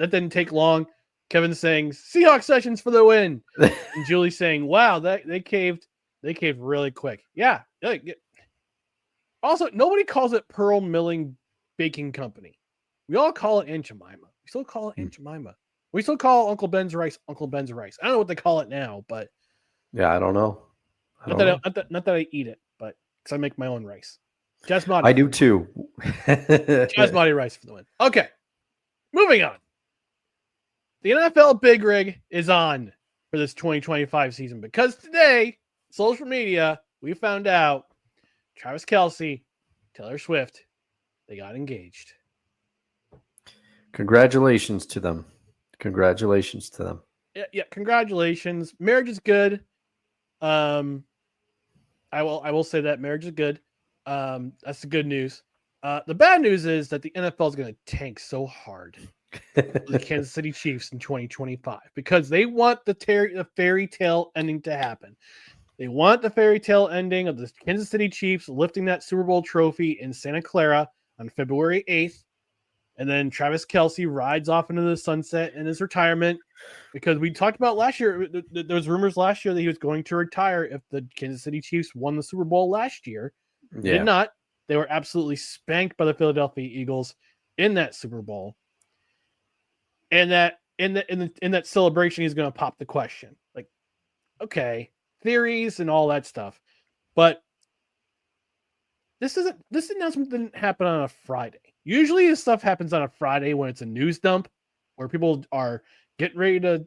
didn't take long. Kevin saying Seahawks Sessions for the win, and Julie saying, "Wow, they caved really quick." Yeah. Also, nobody calls it Pearl Milling Baking Company. We all call it Aunt Jemima. We still call it Aunt Jemima. We still call Uncle Ben's rice Uncle Ben's rice. I don't know what they call it now, but yeah, I don't know. Not that I eat it, but because I make my own rice. Jasmati. I do too. Jasmati rice for the win. Okay, moving on. The NFL Big Rig is on for this 2025 season because today, social media, we found out Travis Kelce, Taylor Swift, they got engaged. Congratulations to them. Yeah, congratulations. Marriage is good. I will say that marriage is good. That's the good news. The bad news is that the NFL is going to tank so hard for the Kansas City Chiefs in 2025 because they want the fairy tale ending to happen. They want the fairy tale ending of the Kansas City Chiefs lifting that Super Bowl trophy in Santa Clara on February 8th. And then Travis Kelce rides off into the sunset in his retirement because we talked about last year. There was rumors last year that he was going to retire if the Kansas City Chiefs won the Super Bowl last year. They did not. They were absolutely spanked by the Philadelphia Eagles in that Super Bowl. And that in that celebration, he's going to pop the question. Like, okay, theories and all that stuff. But this announcement didn't happen on a Friday. Usually this stuff happens on a Friday when it's a news dump where people are getting ready to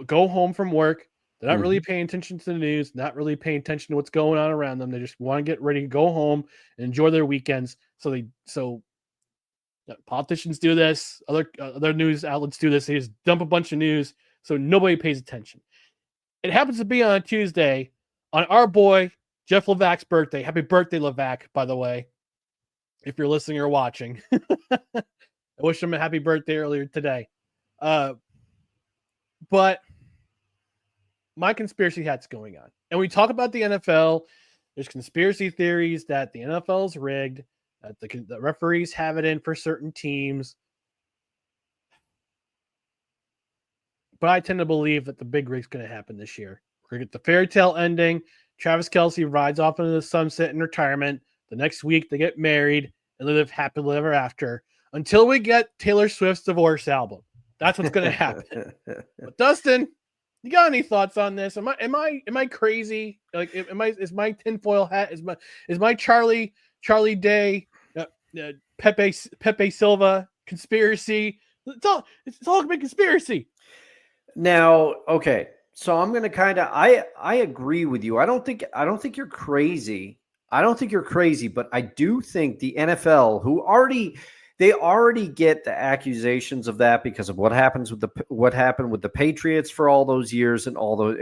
go home from work. They're not really paying attention to the news, not really paying attention to what's going on around them. They just want to get ready to go home and enjoy their weekends. So politicians do this, other news outlets do this. They just dump a bunch of news so nobody pays attention. It happens to be on a Tuesday on our boy Jeff Levac's birthday. Happy birthday, Levac, by the way, if you're listening or watching. I wish him a happy birthday earlier today. But my conspiracy hat's going on. And we talk about the NFL. There's conspiracy theories that the NFL is rigged, that the referees have it in for certain teams. But I tend to believe that the big rig's going to happen this year. We're going to get the fairy tale ending. Travis Kelce rides off into the sunset in retirement. The next week, they get married and live happily ever after until we get Taylor Swift's divorce album. That's what's going to happen. But Dustin, you got any thoughts on this? Am I crazy? Like, is my tinfoil hat is my Charlie Day, Pepe Silva conspiracy? It's all a big conspiracy. Now, okay, so I'm going to I agree with you. I don't think you're crazy. But I do think the NFL, they already get the accusations of that because of what happened with the Patriots for all those years and all those,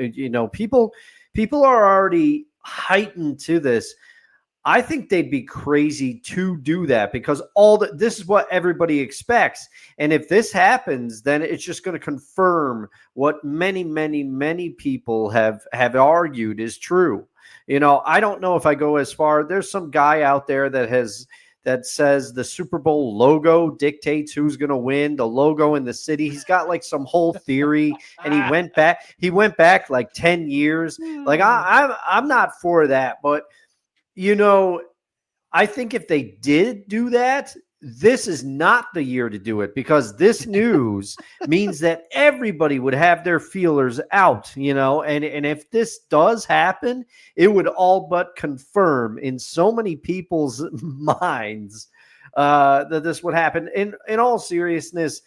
people are already heightened to this. I think they'd be crazy to do that because this is what everybody expects. And if this happens, then it's just going to confirm what many, many, many people have argued is true. I don't know if I go as far. There's some guy out there that says the Super Bowl logo dictates who's going to win, the logo in the city. He's got like some whole theory, and he went back like 10 years. Like I'm not for that, but I think if they did do that, this is not the year to do it because this news means that everybody would have their feelers out, and if this does happen, it would all but confirm in so many people's minds that this would happen. In all seriousness,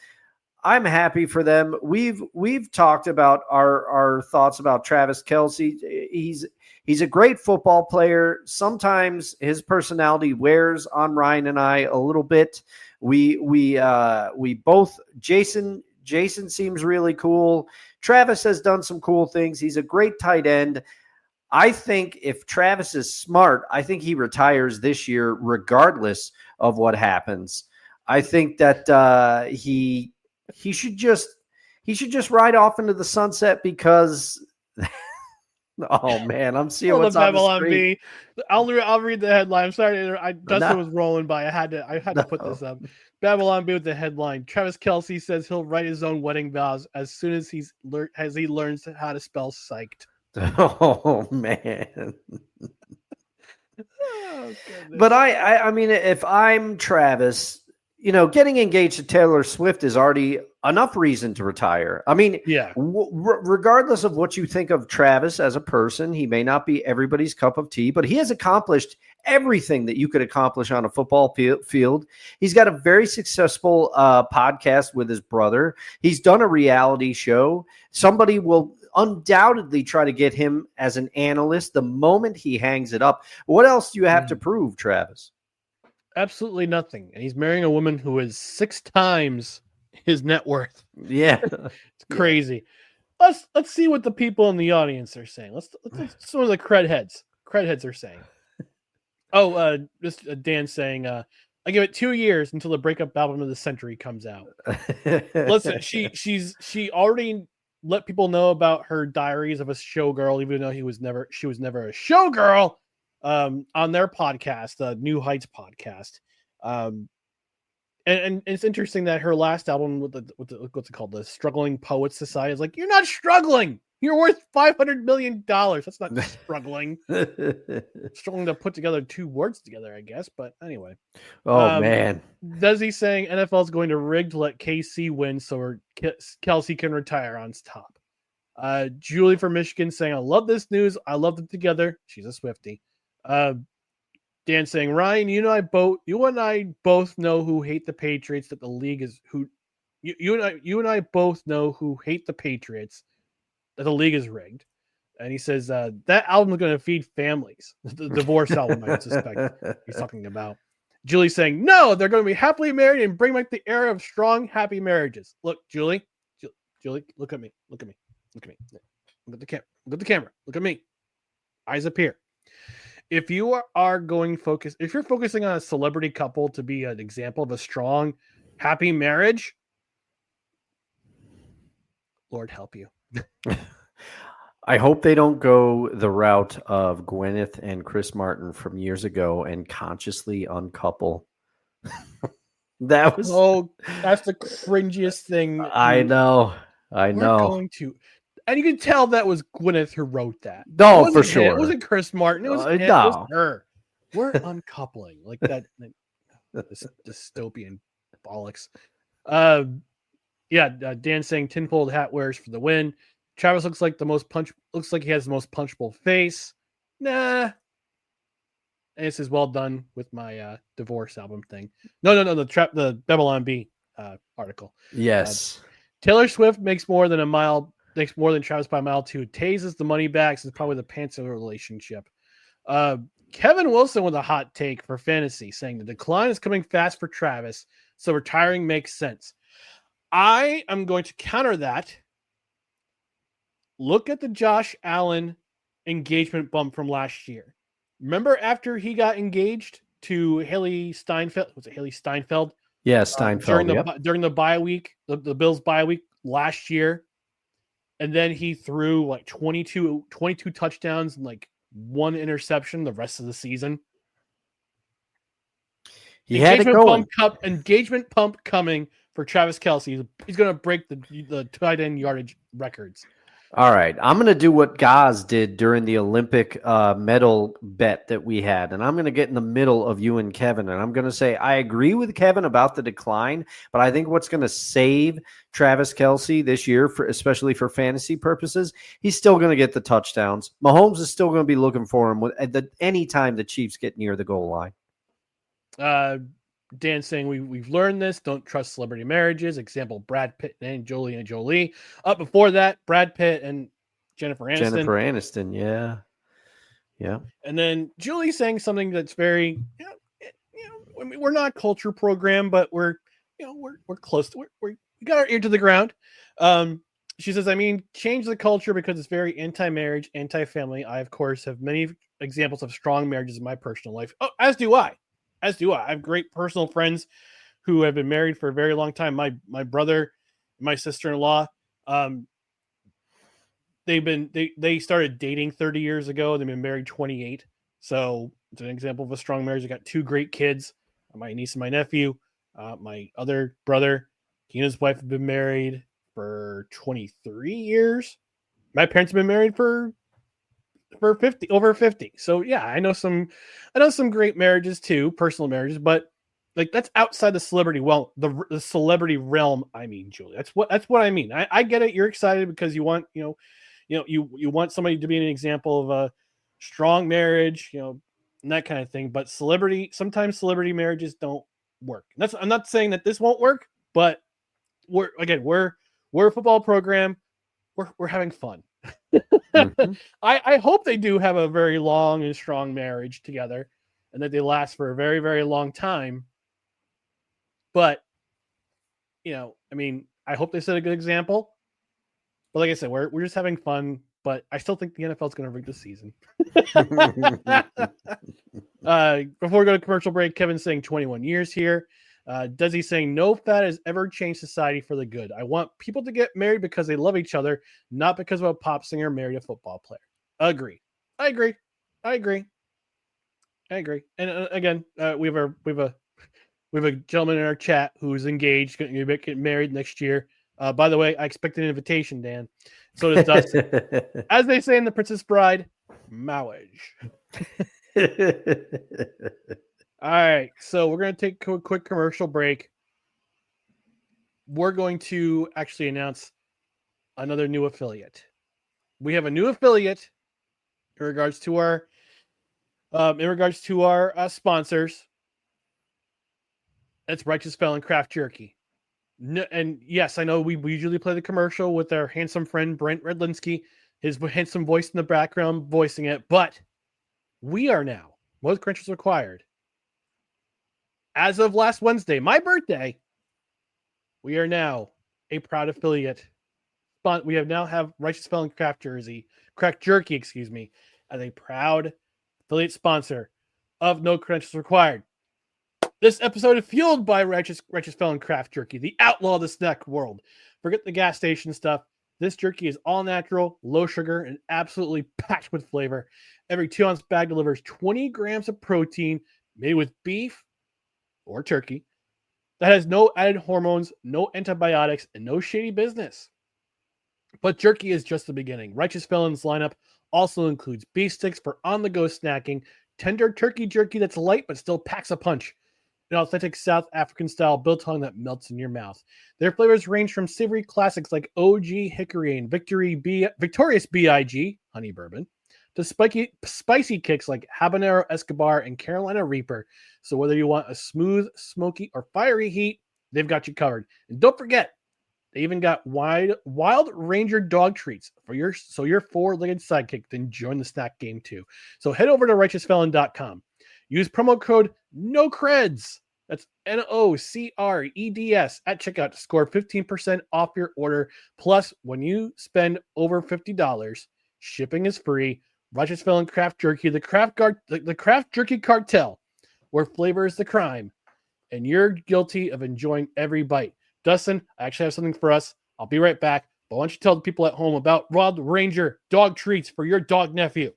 I'm happy for them. We've talked about our thoughts about Travis Kelce. He's a great football player. Sometimes his personality wears on Ryan and I a little bit. We both Jason seems really cool. Travis has done some cool things. He's a great tight end. I think if Travis is smart, I think he retires this year regardless of what happens. I think that he should just ride off into the sunset because oh man, I'm seeing what's on the screen. I'll read the headline. I'm sorry, Dustin was rolling by. I had to put this up. Babylon B with the headline: Travis Kelce says he'll write his own wedding vows as soon as he learns how to spell psyched. Oh man. Oh, but I mean, if I'm Travis, getting engaged to Taylor Swift is already enough reason to retire. I mean, yeah. Regardless of what you think of Travis as a person, he may not be everybody's cup of tea, but he has accomplished everything that you could accomplish on a football field. He's got a very successful podcast with his brother. He's done a reality show. Somebody will undoubtedly try to get him as an analyst the moment he hangs it up. What else do you have to prove, Travis? Absolutely nothing. And he's marrying a woman who is 6 times his net worth. Yeah. It's crazy. Yeah. Let's see what the people in the audience are saying. Let's some of the cred heads are saying. Oh, just Dan saying, I give it 2 years until the breakup album of the century comes out. Listen, she already let people know about her diaries of a showgirl, even though she was never a showgirl. On their podcast, New Heights podcast, and it's interesting that her last album with the what's it called, the Struggling Poets Society, is like, you're not struggling, you're worth $500 million. That's not struggling. Struggling to put together 2 words together, I guess. But anyway, man, Desi saying NFL is going to rig to let KC win so Kelce can retire on top. Julie from Michigan saying, I love this news. I love them together. She's a Swiftie. Dan saying, Ryan, you and I both know who hate the Patriots, that the league is who you and I both know who hate the Patriots, that the league is rigged. And he says that album is going to feed families. The divorce album, I suspect he's talking about. Julie saying, no, they're going to be happily married and bring back the era of strong, happy marriages. Look, Julie, look at me. Look at me. Look at the camera. Look at me. Eyes up here. If you if you're focusing on a celebrity couple to be an example of a strong, happy marriage, Lord help you. I hope they don't go the route of Gwyneth and Chris Martin from years ago and consciously uncouple. That's the cringiest thing. I know. We're going to. And you can tell that was Gwyneth who wrote that. No, for sure. It wasn't Chris Martin. It was her. We're uncoupling like that. This dystopian bollocks. Dan saying tinfold hat wears for the win. Travis looks like he has the most punchable face. Nah. And it says, well done with my divorce album thing. No, the Babylon B article. Yes. Taylor Swift makes more than Travis by a mile too. Tases the money back. This is probably the pants of the relationship. Kevin Wilson with a hot take for fantasy, saying the decline is coming fast for Travis, so retiring makes sense. I am going to counter that. Look at the Josh Allen engagement bump from last year. Remember after he got engaged to Haley Steinfeld? Was it Haley Steinfeld? Yeah, Steinfeld. During the bye week, the Bills bye week last year. And then he threw like 22 touchdowns and like 1 interception the rest of the season. He had it going. Engagement pump coming for Travis Kelce. He's going to break the tight end yardage records. All right. I'm going to do what Gaz did during the Olympic medal bet that we had. And I'm going to get in the middle of you and Kevin. And I'm going to say, I agree with Kevin about the decline, but I think what's going to save Travis Kelce this year, especially for fantasy purposes, he's still going to get the touchdowns. Mahomes is still going to be looking for him any time the Chiefs get near the goal line. Dan saying we've learned this. Don't trust celebrity marriages. Example: Brad Pitt and Angelina Jolie. Up before that, Brad Pitt and Jennifer Aniston. Yeah. And then Julie saying something that's very, I mean, we're not a culture program, but we're close to we got our ear to the ground. She says, I mean, change the culture because it's very anti-marriage, anti-family. I, of course, have many examples of strong marriages in my personal life. Oh, as do I. I have great personal friends who have been married for a very long time. My brother, my sister-in-law, they started dating 30 years ago. They've been married 28. So it's an example of a strong marriage. I got 2 great kids, my niece and my nephew. My other brother, he and his wife have been married for 23 years. My parents have been married for over 50. So yeah, I know some great marriages too, personal marriages, but like that's outside the celebrity. Well, the celebrity realm. I mean, Julie, that's what I mean. I get it. You're excited because you want, you want somebody to be an example of a strong marriage, and that kind of thing. But sometimes celebrity marriages don't work. I'm not saying that this won't work, but we're a football program. We're having fun. Mm-hmm. I hope they do have a very long and strong marriage together and that they last for a very, very long time. But, I mean, I hope they set a good example. But like I said, we're just having fun. But I still think the NFL is going to rig the season. Before we go to commercial break, Kevin's saying 21 years here. Desi saying no fad has ever changed society for the good. I want people to get married because they love each other, not because of a pop singer married a football player. I agree. And again, we have a gentleman in our chat who's engaged, getting married next year. By the way, I expect an invitation, Dan. So does Dustin. As they say in The Princess Bride, marriage. All right, so we're going to take a quick commercial break. We're going to actually announce another new affiliate. We have a new affiliate in regards to our sponsors. It's Righteous Felon Craft Jerky. No, and yes, I know we usually play the commercial with our handsome friend Brent Redlinsky, his handsome voice in the background voicing it, but we are now, most credentials required. As of last Wednesday, my birthday, we are now a proud affiliate. We have Righteous Felon Craft Jerky, as a proud affiliate sponsor of No Credentials Required. This episode is fueled by Righteous Felon Craft Jerky, the outlaw of the snack world. Forget the gas station stuff. This jerky is all natural, low sugar, and absolutely packed with flavor. Every 2-ounce bag delivers 20 grams of protein made with beef or turkey that has no added hormones, no antibiotics, and no shady business. But jerky is just the beginning. Righteous Felon's lineup also includes beef sticks for on-the-go snacking, tender turkey jerky that's light but still packs a punch, an authentic South African style biltong that melts in your mouth. Their flavors range from savory classics like OG Hickory and Victorious B.I.G. Honey Bourbon to spicy kicks like Habanero Escobar and Carolina Reaper. So whether you want a smooth, smoky, or fiery heat, they've got you covered. And don't forget, they even got Wild Ranger dog treats for your four-legged sidekick can join the snack game too. So head over to righteousfelon.com. Use promo code NOCREDS. That's NOCREDS at checkout to score 15% off your order. Plus, when you spend over $50, shipping is free. Righteous Felon Craft Jerky, the craft jerky cartel, where flavor is the crime, and you're guilty of enjoying every bite. Dustin, I actually have something for us. I'll be right back. But why don't you tell the people at home about Wild Ranger dog treats for your dog nephew?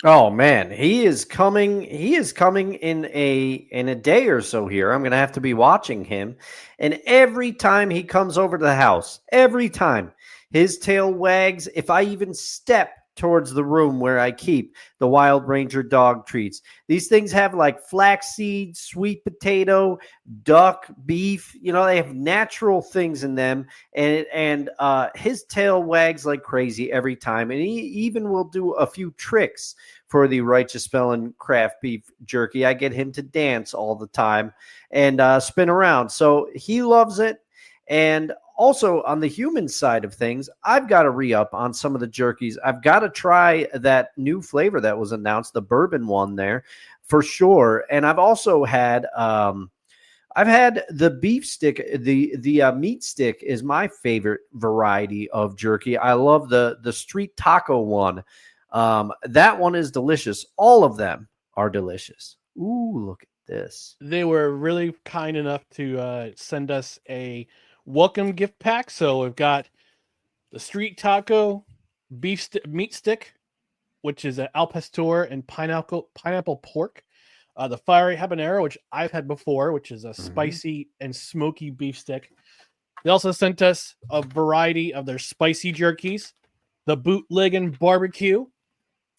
Oh man, he is coming. He is coming in a day or so here. I'm going to have to be watching him. And every time he comes over to the house, every time his tail wags, if I even step towards the room where I keep the Wild Ranger dog treats. These things have like flaxseed, sweet potato, duck, beef. You know, they have natural things in them, and his tail wags like crazy every time, and he even will do a few tricks for the Righteous Felon craft beef jerky. I get him to dance all the time and spin around, so he loves it. And also, on the human side of things, I've got to re-up on some of the jerkies. I've got to try that new flavor that was announced, the bourbon one there, for sure. And I've also had, I've had the beef stick. The meat stick is my favorite variety of jerky. I love the street taco one. That one is delicious. All of them are delicious. Ooh, look at this. They were really kind enough to send us a welcome gift pack. So we've got the street taco meat stick, which is an al pastor and pineapple pork. The fiery habanero, which I've had before, which is a spicy and smoky beef stick. They also sent us a variety of their spicy jerkies, the bootleg and barbecue.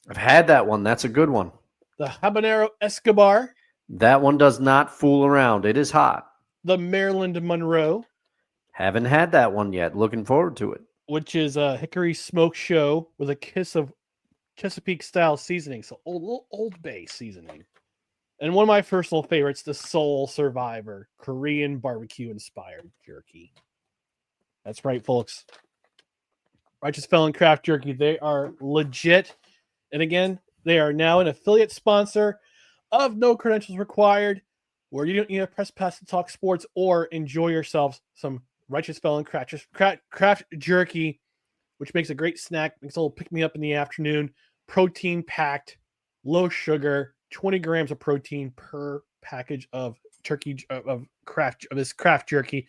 I've had that one. That's a good one. The habanero Escobar. That one does not fool around. It is hot. The Maryland Monroe. Haven't had that one yet. Looking forward to it. Which is a hickory smoke show with a kiss of Chesapeake style seasoning. So Old Bay seasoning. And one of my personal favorites, the Soul Survivor, Korean barbecue inspired jerky. That's right, folks. Righteous Felon Craft Jerky. They are legit. And again, they are now an affiliate sponsor of No Credentials Required, where you don't need a press pass to talk sports or enjoy yourselves some Righteous Felon Craft Jerky, which makes a great snack. Makes a little pick-me-up in the afternoon. Protein-packed, low sugar, 20 grams of protein per package of turkey of this craft jerky.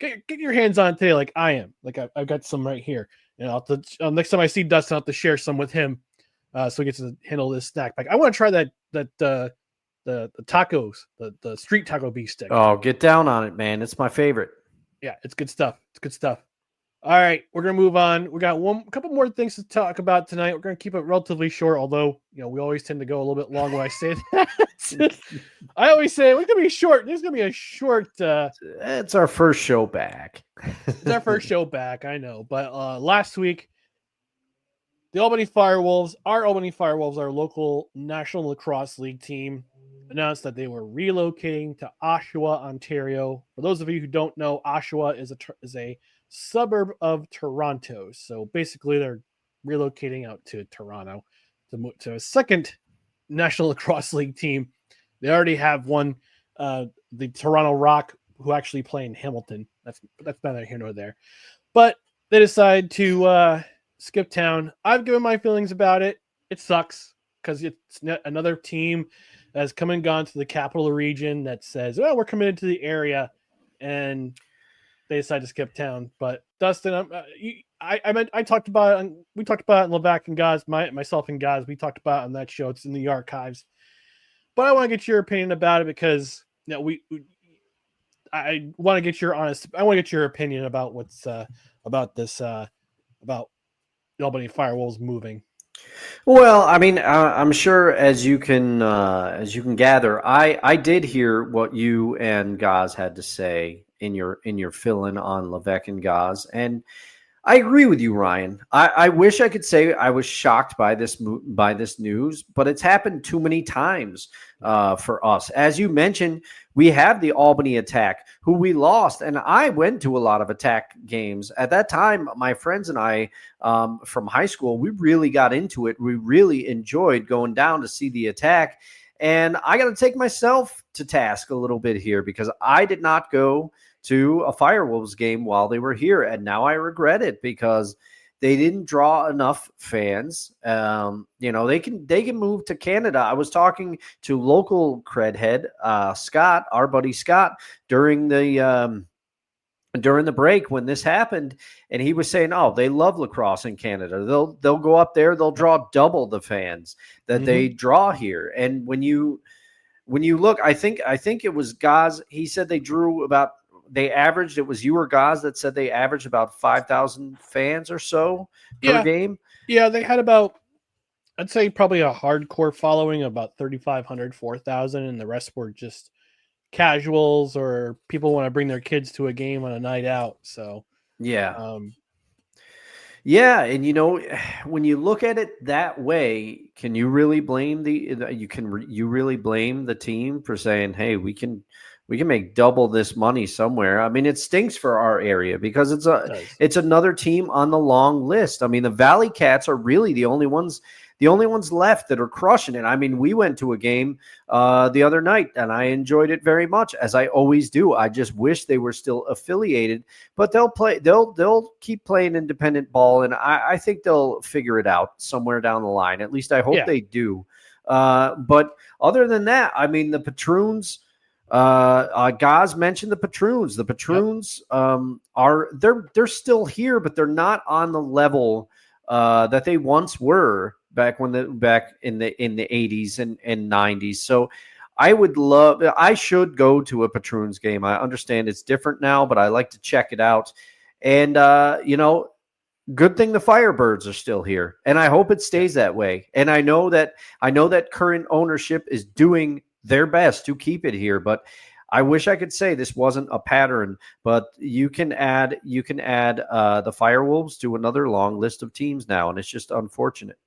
Get your hands on it today, like I am. Like I've got some right here. And next time I see Dustin, I'll have to share some with him, so he gets to handle this snack pack. I want to try that the tacos, the street taco beef stick. Oh, get down on it, man. It's my favorite. Yeah, it's good stuff. It's good stuff. All right, we're gonna move on. We got a couple more things to talk about tonight. We're gonna keep it relatively short, although we always tend to go a little bit long when I say that. I always say we're gonna be short. This is gonna be a short. It's our first show back. It's our first show back. I know, but last week, the Albany FireWolves, our local National Lacrosse League team, announced that they were relocating to Oshawa, Ontario. For those of you who don't know, Oshawa is a suburb of Toronto. So basically, they're relocating out to Toronto to a second National Lacrosse League team. They already have one, the Toronto Rock, who actually play in Hamilton. That's neither here nor there. But they decided to skip town. I've given my feelings about it. It sucks because it's another team that has come and gone to the capital region that says, "Oh, we're committed to the area," and they decided to skip town. But Dustin, I talked about it. We talked about it in Levac and Gaz, myself and Gaz. We talked about it on that show. It's in the archives. But I want to get your opinion about it because I want to get your opinion about what's about this about the Albany FireWolves moving. Well, I mean, I'm sure as you can gather, I did hear what you and Gaz had to say in your fill-in on Levesque and Gaz, and I agree with you, Ryan. I wish I could say I was shocked by this news, but it's happened too many times for us. As you mentioned, we have the Albany Attack, who we lost, and I went to a lot of Attack games. At that time, my friends and I from high school, we really got into it. We really enjoyed going down to see the Attack, and I got to take myself to task a little bit here because I did not go to a FireWolves game while they were here, and now I regret it because they didn't draw enough fans. They can move to Canada. I was talking to local cred head Scott, our buddy Scott, during the break when this happened, and he was saying, "Oh, they love lacrosse in Canada. They'll go up there. They'll draw double the fans that they draw here." And when you look, I think it was Gaz. He said they averaged. It was you or Gaz that said they averaged about 5,000 fans or so per game. Yeah, they had about, I'd say probably a hardcore following of about 3,500, 4,000, and the rest were just casuals or people want to bring their kids to a game on a night out. So yeah. Yeah, and when you look at it that way, can you really blame you really blame the team for saying, "Hey, we can make double this money somewhere"? I mean, it stinks for our area because it's another team on the long list. I mean, the Valley Cats are really the only ones left that are crushing it. I mean, we went to a game the other night, and I enjoyed it very much, as I always do. I just wish they were still affiliated, but they'll keep playing independent ball, and I think they'll figure it out somewhere down the line. At least I hope they do. But other than that, I mean, the Patroons. Gaz mentioned the Patroons. The Patroons they're still here, but they're not on the level that they once were back in the 80s and 90s. So I should go to a Patroons game. I understand it's different now, but I like to check it out. And good thing the Firebirds are still here, and I hope it stays that way. And I know that current ownership is doing their best to keep it here, but I wish I could say this wasn't a pattern, but you can add the Firewolves to another long list of teams now, and it's just unfortunate.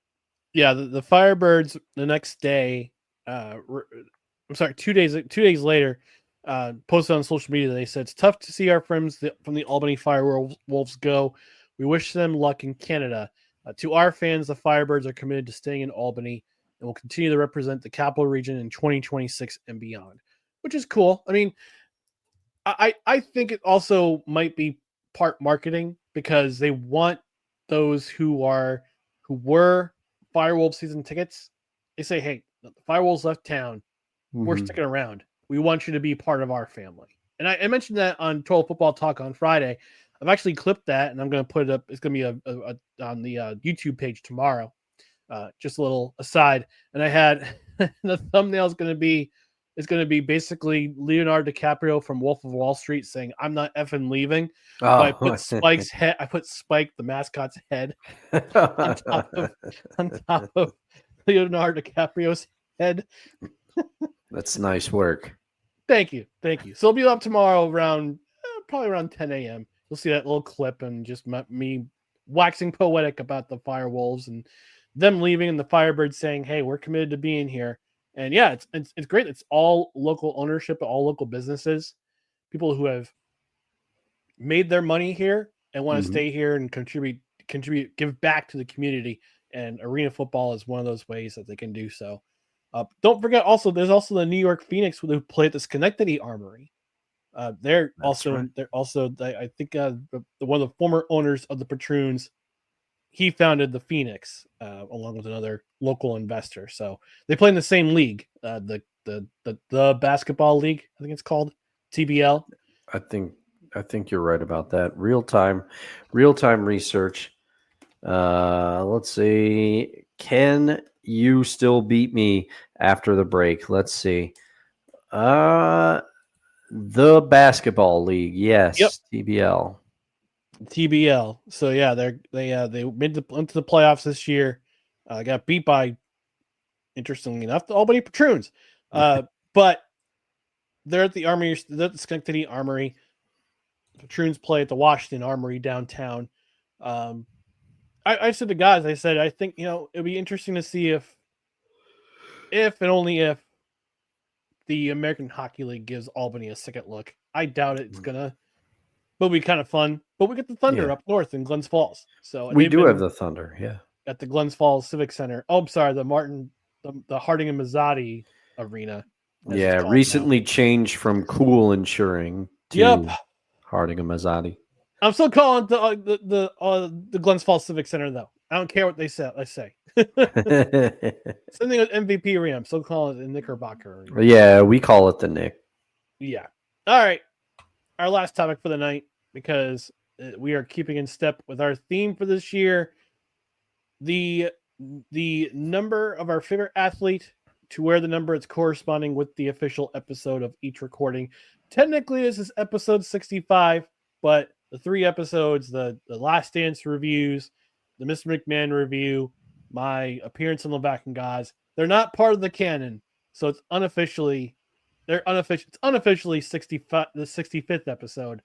Yeah, the Firebirds the next day, 2 days later, posted on social media. They said, "It's tough to see our friends from the Albany FireWolves go. We wish them luck in Canada. To our fans, the Firebirds are committed to staying in Albany and will continue to represent the capital region in 2026 and beyond," which is cool. I mean, I think it also might be part marketing because they want those who were Firewolves season tickets. They say, "Hey, the Firewolves left town. We're sticking around. We want you to be part of our family." And I mentioned that on Total Football Talk on Friday. I've actually clipped that, and I'm going to put it up. It's going to be on the YouTube page tomorrow. Just a little aside. And I had the thumbnail is going to be basically Leonardo DiCaprio from Wolf of Wall Street saying, "I'm not effing leaving." Oh. I put Spike's head. I put Spike, the mascot's head, on top of Leonardo DiCaprio's head. That's nice work. Thank you. So it'll be up tomorrow probably around 10 a.m. You'll see that little clip and just me waxing poetic about the Firewolves and them leaving, and the Firebirds saying, "Hey, we're committed to being here." And yeah, it's great. It's all local ownership, all local businesses, people who have made their money here and want to stay here and contribute, give back to the community. And arena football is one of those ways that they can do so. Don't forget, there's also the New York Phoenix who play at the Schenectady Armory. They're also one of the former owners of the Patroons. He founded the Phoenix along with another local investor. So they play in the same league, the basketball league. I think it's called TBL. I think you're right about that. Real time research. Let's see. Can you still beat me after the break? Let's see. The basketball league. Yes. Yep. TBL. So yeah, they went to the playoffs this year. Got beat by, interestingly enough, the Albany Patroons. But they're at the Armory. They're at the Schenectady Armory. The Patroons play at the Washington Armory downtown. I said to guys, I said, I think it'd be interesting to see if and only if the American Hockey League gives Albany a second look. I doubt it's gonna. But it'll be kind of fun. But we get the Thunder up north in Glens Falls. So we do have the Thunder, yeah. At the Glens Falls Civic Center. Oh, I'm sorry, the Harding and Mazzotti Arena. Yeah, recently changed from Cool Insuring to Harding and Mazzotti. I'm still calling the Glens Falls Civic Center though. I don't care what they say. I say. Same thing with MVP Arena. I'm still calling it the Knickerbocker Arena. Yeah, we call it the Nick. Yeah. All right. Our last topic for the night, because we are keeping in step with our theme for this year. The number of our favorite athlete to where the number it's corresponding with the official episode of each recording. Technically, this is episode 65, but the 3 episodes, the Last Dance reviews, the Mr. McMahon review, my appearance on Levac and Gaz, they're not part of the canon, so it's unofficially 65, the 65th episode,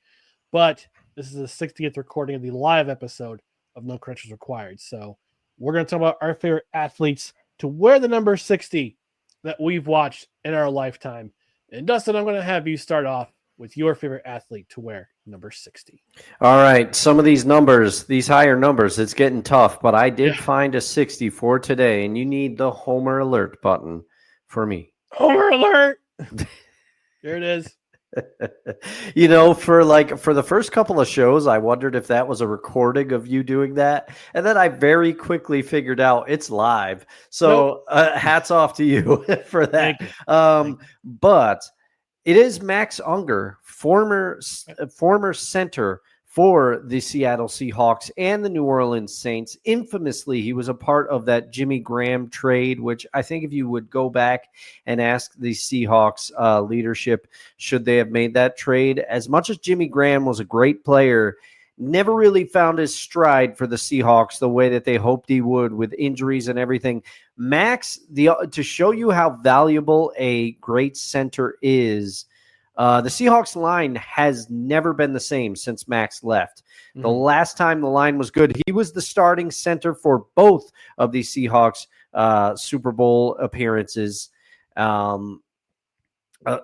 but this is the 60th recording of the live episode of No Credentials Required. So we're going to talk about our favorite athletes to wear the number 60 that we've watched in our lifetime. And Dustin, I'm going to have you start off with your favorite athlete to wear number 60. All right. Some of these numbers, these higher numbers, it's getting tough, but I did find a 60 for today, and you need the Homer Alert button for me. Homer Alert! There it is. You know, for the first couple of shows, I wondered if that was a recording of you doing that. And then I very quickly figured out it's live. So hats off to you for that. But it is Max Unger, former center for the Seattle Seahawks and the New Orleans Saints. Infamously, he was a part of that Jimmy Graham trade, which I think if you would go back and ask the Seahawks leadership, should they have made that trade? As much as Jimmy Graham was a great player, never really found his stride for the Seahawks the way that they hoped he would with injuries and everything. Max, to show you how valuable a great center is, the Seahawks line has never been the same since Max left. The last time the line was good, he was the starting center for both of the Seahawks Super Bowl appearances,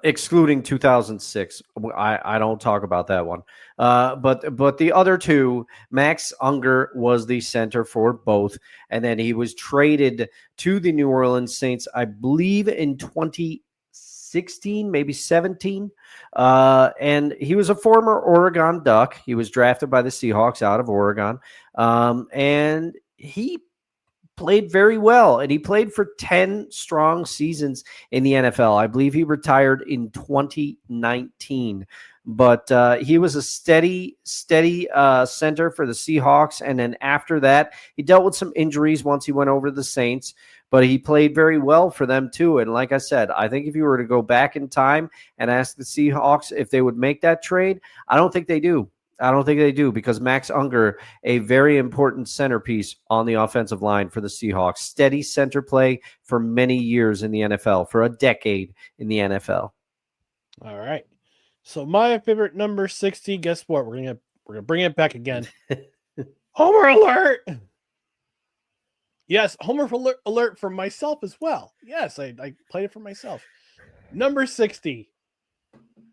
excluding 2006. I don't talk about that one. But the other two, Max Unger was the center for both. And then he was traded to the New Orleans Saints, I believe, in 2016, maybe 17. And he was a former Oregon Duck. He was drafted by the Seahawks out of Oregon. And he played very well, and he played for 10 strong seasons in the NFL. I believe he retired in 2019. But he was a steady center for the Seahawks. And then after that, he dealt with some injuries once he went over to the Saints. But he played very well for them, too. And like I said, I think if you were to go back in time and ask the Seahawks if they would make that trade, I don't think they do. Because Max Unger, a very important centerpiece on the offensive line for the Seahawks. Steady center play for many years in the NFL, for a decade in the NFL. All right. So my favorite number 60, guess what? We're gonna bring it back again. Homer Alert! Yes, Homer Alert for myself as well. Yes, I played it for myself. Number 60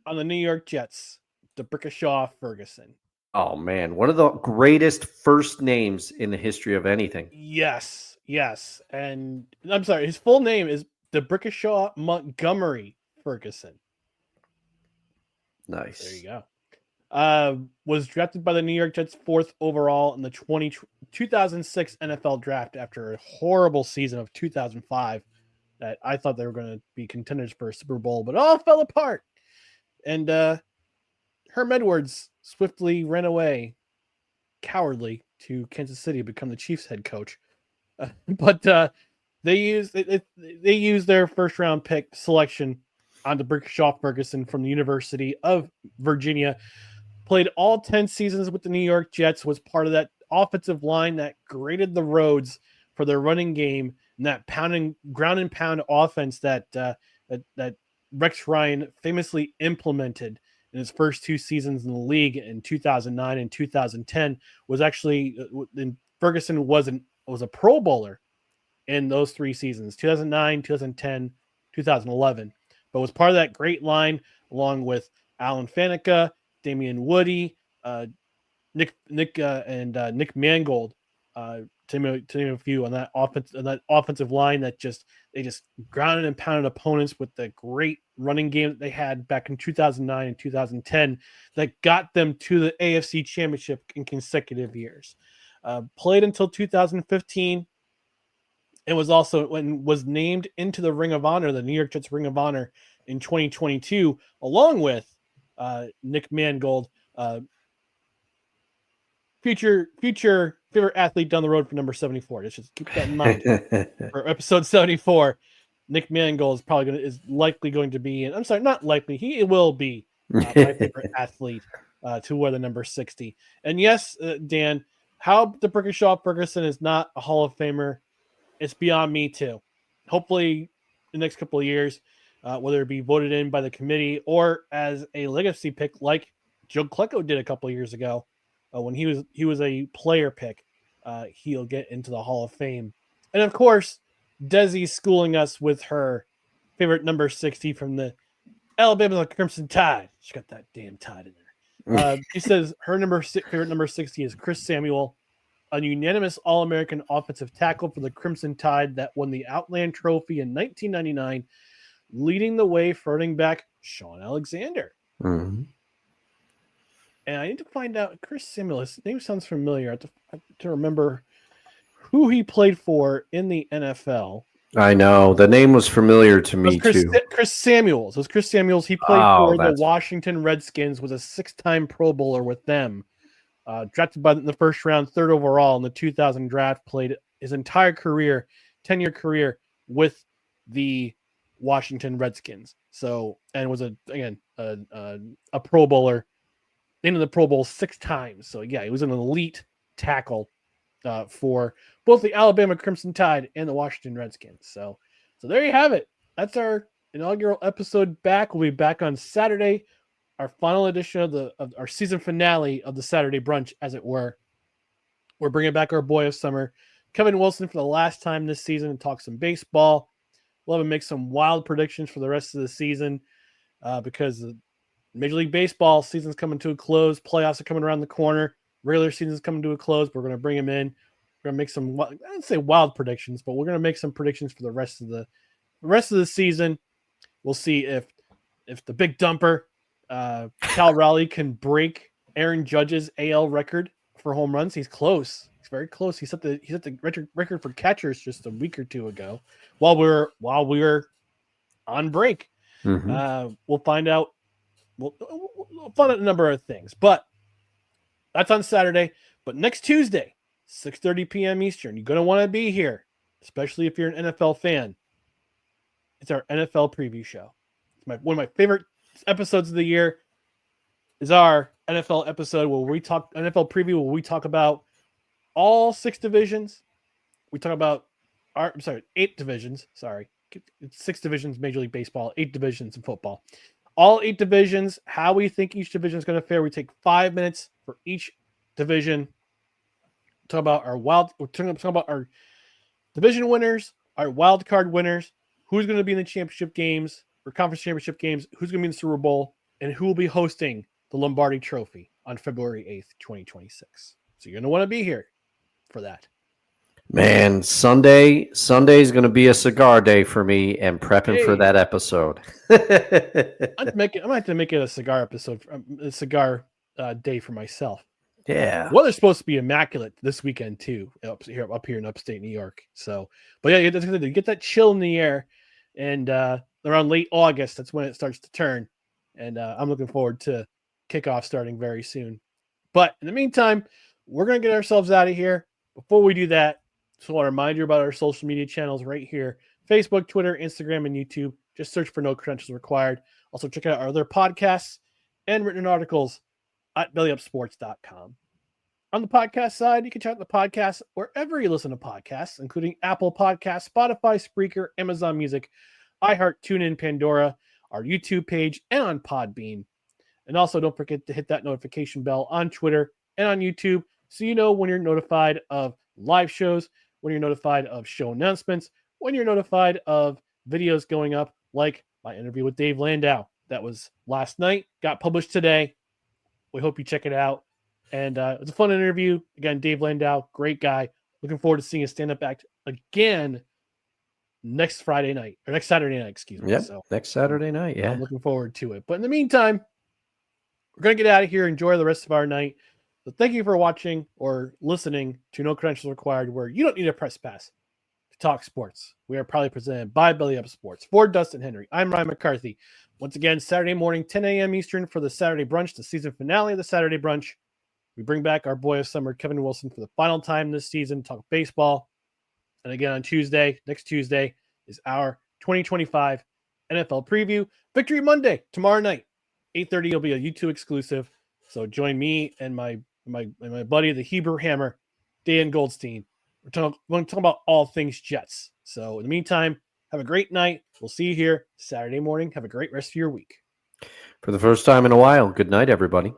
on the New York Jets, DeBrickashaw Ferguson. Oh, man. One of the greatest first names in the history of anything. Yes. And I'm sorry, his full name is DeBrickashaw Montgomery Ferguson. Nice. There you go. Was drafted by the New York Jets 4th overall in the 2006 NFL draft after a horrible season of 2005 that I thought they were going to be contenders for a Super Bowl, but all fell apart. And Herm Edwards swiftly ran away, cowardly, to Kansas City to become the Chiefs head coach. But they used their first round pick selection on DeBrickashaw Ferguson from the University of Virginia. Played all 10 seasons with the New York Jets, was part of that offensive line that graded the roads for their running game and that ground and pound offense that Rex Ryan famously implemented in his first 2 seasons in the league in 2009 and 2010. Was actually Ferguson was a Pro Bowler in those 3 seasons, 2009, 2010, 2011, but was part of that great line along with Alan Faneca, Damian Woody, Nick Mangold, to name a few on that offensive line they just grounded and pounded opponents with the great running game that they had back in 2009 and 2010 that got them to the AFC Championship in consecutive years. Played until 2015 and was named into the Ring of Honor, the New York Jets Ring of Honor in 2022, along with Nick Mangold, future favorite athlete down the road for number 74. Just keep that in mind. For episode 74, Nick Mangold is likely going to be, and I'm sorry, not likely, he will be my favorite athlete to wear the number 60. And yes, Dan, how DeBrickashaw Ferguson is not a Hall of Famer, it's beyond me too. Hopefully, the next couple of years, whether it be voted in by the committee or as a legacy pick, like Joe Klecko did a couple of years ago, when he was a player pick, he'll get into the Hall of Fame. And of course, Desi's schooling us with her favorite number 60 from the Alabama Crimson Tide. She got that damn tide in there. She says her favorite number 60 is Chris Samuel, a unanimous All-American offensive tackle for the Crimson Tide that won the Outland Trophy in 1999, leading the way for running back Sean Alexander. Mm-hmm. And I need to find out Chris Samuel. His name sounds familiar. I have to remember who he played for in the NFL. I know. The name was familiar to me, too. Chris Samuels. It was Chris Samuels. He played for the Washington Redskins, was a 6-time Pro Bowler with them. Drafted in the first round, 3rd overall in the 2000 draft, played his entire career, 10-year career with the Washington Redskins. So, and was a Pro Bowler. Into the Pro Bowl 6 times. So yeah, he was an elite tackle for both the Alabama Crimson Tide and the Washington Redskins. So there you have it. That's our inaugural episode back. We'll be back on Saturday, our final edition of our season finale of the Saturday brunch, as it were. We're bringing back our boy of summer, Kevin Wilson, for the last time this season and talk some baseball. We'll have him make some wild predictions for the rest of the season because Major League Baseball season's coming to a close. Playoffs are coming around the corner. Regular season's coming to a close. We're going to bring him in. We're going to make some, I don't say wild predictions, but we're going to make some predictions for the rest of the season. We'll see if the big dumper, Cal Raleigh, can break Aaron Judge's AL record for home runs. He's close. He's very close. He set the record for catchers just a week or two ago while we were on break. Mm-hmm. We'll find out. We'll find out a number of things, but that's on Saturday. But next Tuesday, 6:30 p.m. Eastern, you're going to want to be here, especially if you're an NFL fan. It's our NFL preview show. It's one of my favorite episodes of the year is our NFL episode where we talk NFL preview, where we talk about all 6 divisions. We talk about 8 divisions. Sorry. It's 6 divisions, Major League Baseball, 8 divisions in football. All 8 divisions, how we think each division is going to fare. We take 5 minutes for each division. Talk about our division winners, our wild card winners, who's going to be in the championship games or conference championship games, who's going to be in the Super Bowl, and who will be hosting the Lombardi Trophy on February 8th, 2026. So you're going to want to be here for that. Man, Sunday is going to be a cigar day for me and prepping for that episode. I might have to make it a cigar episode, a cigar day for myself. Yeah. Weather's supposed to be immaculate this weekend too, up here in upstate New York. So, but yeah, you get that chill in the air, and around late August, that's when it starts to turn. And I'm looking forward to kickoff starting very soon. But in the meantime, we're going to get ourselves out of here. Before we do that, just want to remind you about our social media channels right here: Facebook, Twitter, Instagram, and YouTube. Just search for No Credentials Required. Also, check out our other podcasts and written articles at bellyupsports.com. On the podcast side, you can check out the podcast wherever you listen to podcasts, including Apple Podcasts, Spotify, Spreaker, Amazon Music, iHeart, TuneIn, Pandora, our YouTube page, and on Podbean. And also, don't forget to hit that notification bell on Twitter and on YouTube so you know when you're notified of live shows, when you're notified of show announcements, when you're notified of videos going up, like my interview with Dave Landau. That was last night, got published today. We hope you check it out. And it was a fun interview. Again, Dave Landau, great guy. Looking forward to seeing a stand-up act again next Saturday night, excuse me. Yep, So next Saturday night. Yeah. I'm looking forward to it. But in the meantime, we're going to get out of here. Enjoy the rest of our night. So thank you for watching or listening to No Credentials Required, where you don't need a press pass to talk sports. We are proudly presented by Belly Up Sports. For Dustin Henry, I'm Ryan McCarthy. Once again, Saturday morning, 10 a.m. Eastern for the Saturday Brunch, the season finale of the Saturday Brunch. We bring back our boy of summer, Kevin Wilson, for the final time this season, talk baseball. And again, on next Tuesday, is our 2025 NFL preview. Victory Monday, tomorrow night, 8:30 will be a YouTube exclusive. So join me and my buddy, the Hebrew Hammer, Dan Goldstein. We're going to talk about all things Jets. So in the meantime, have a great night. We'll see you here Saturday morning. Have a great rest of your week. For the first time in a while, good night, everybody.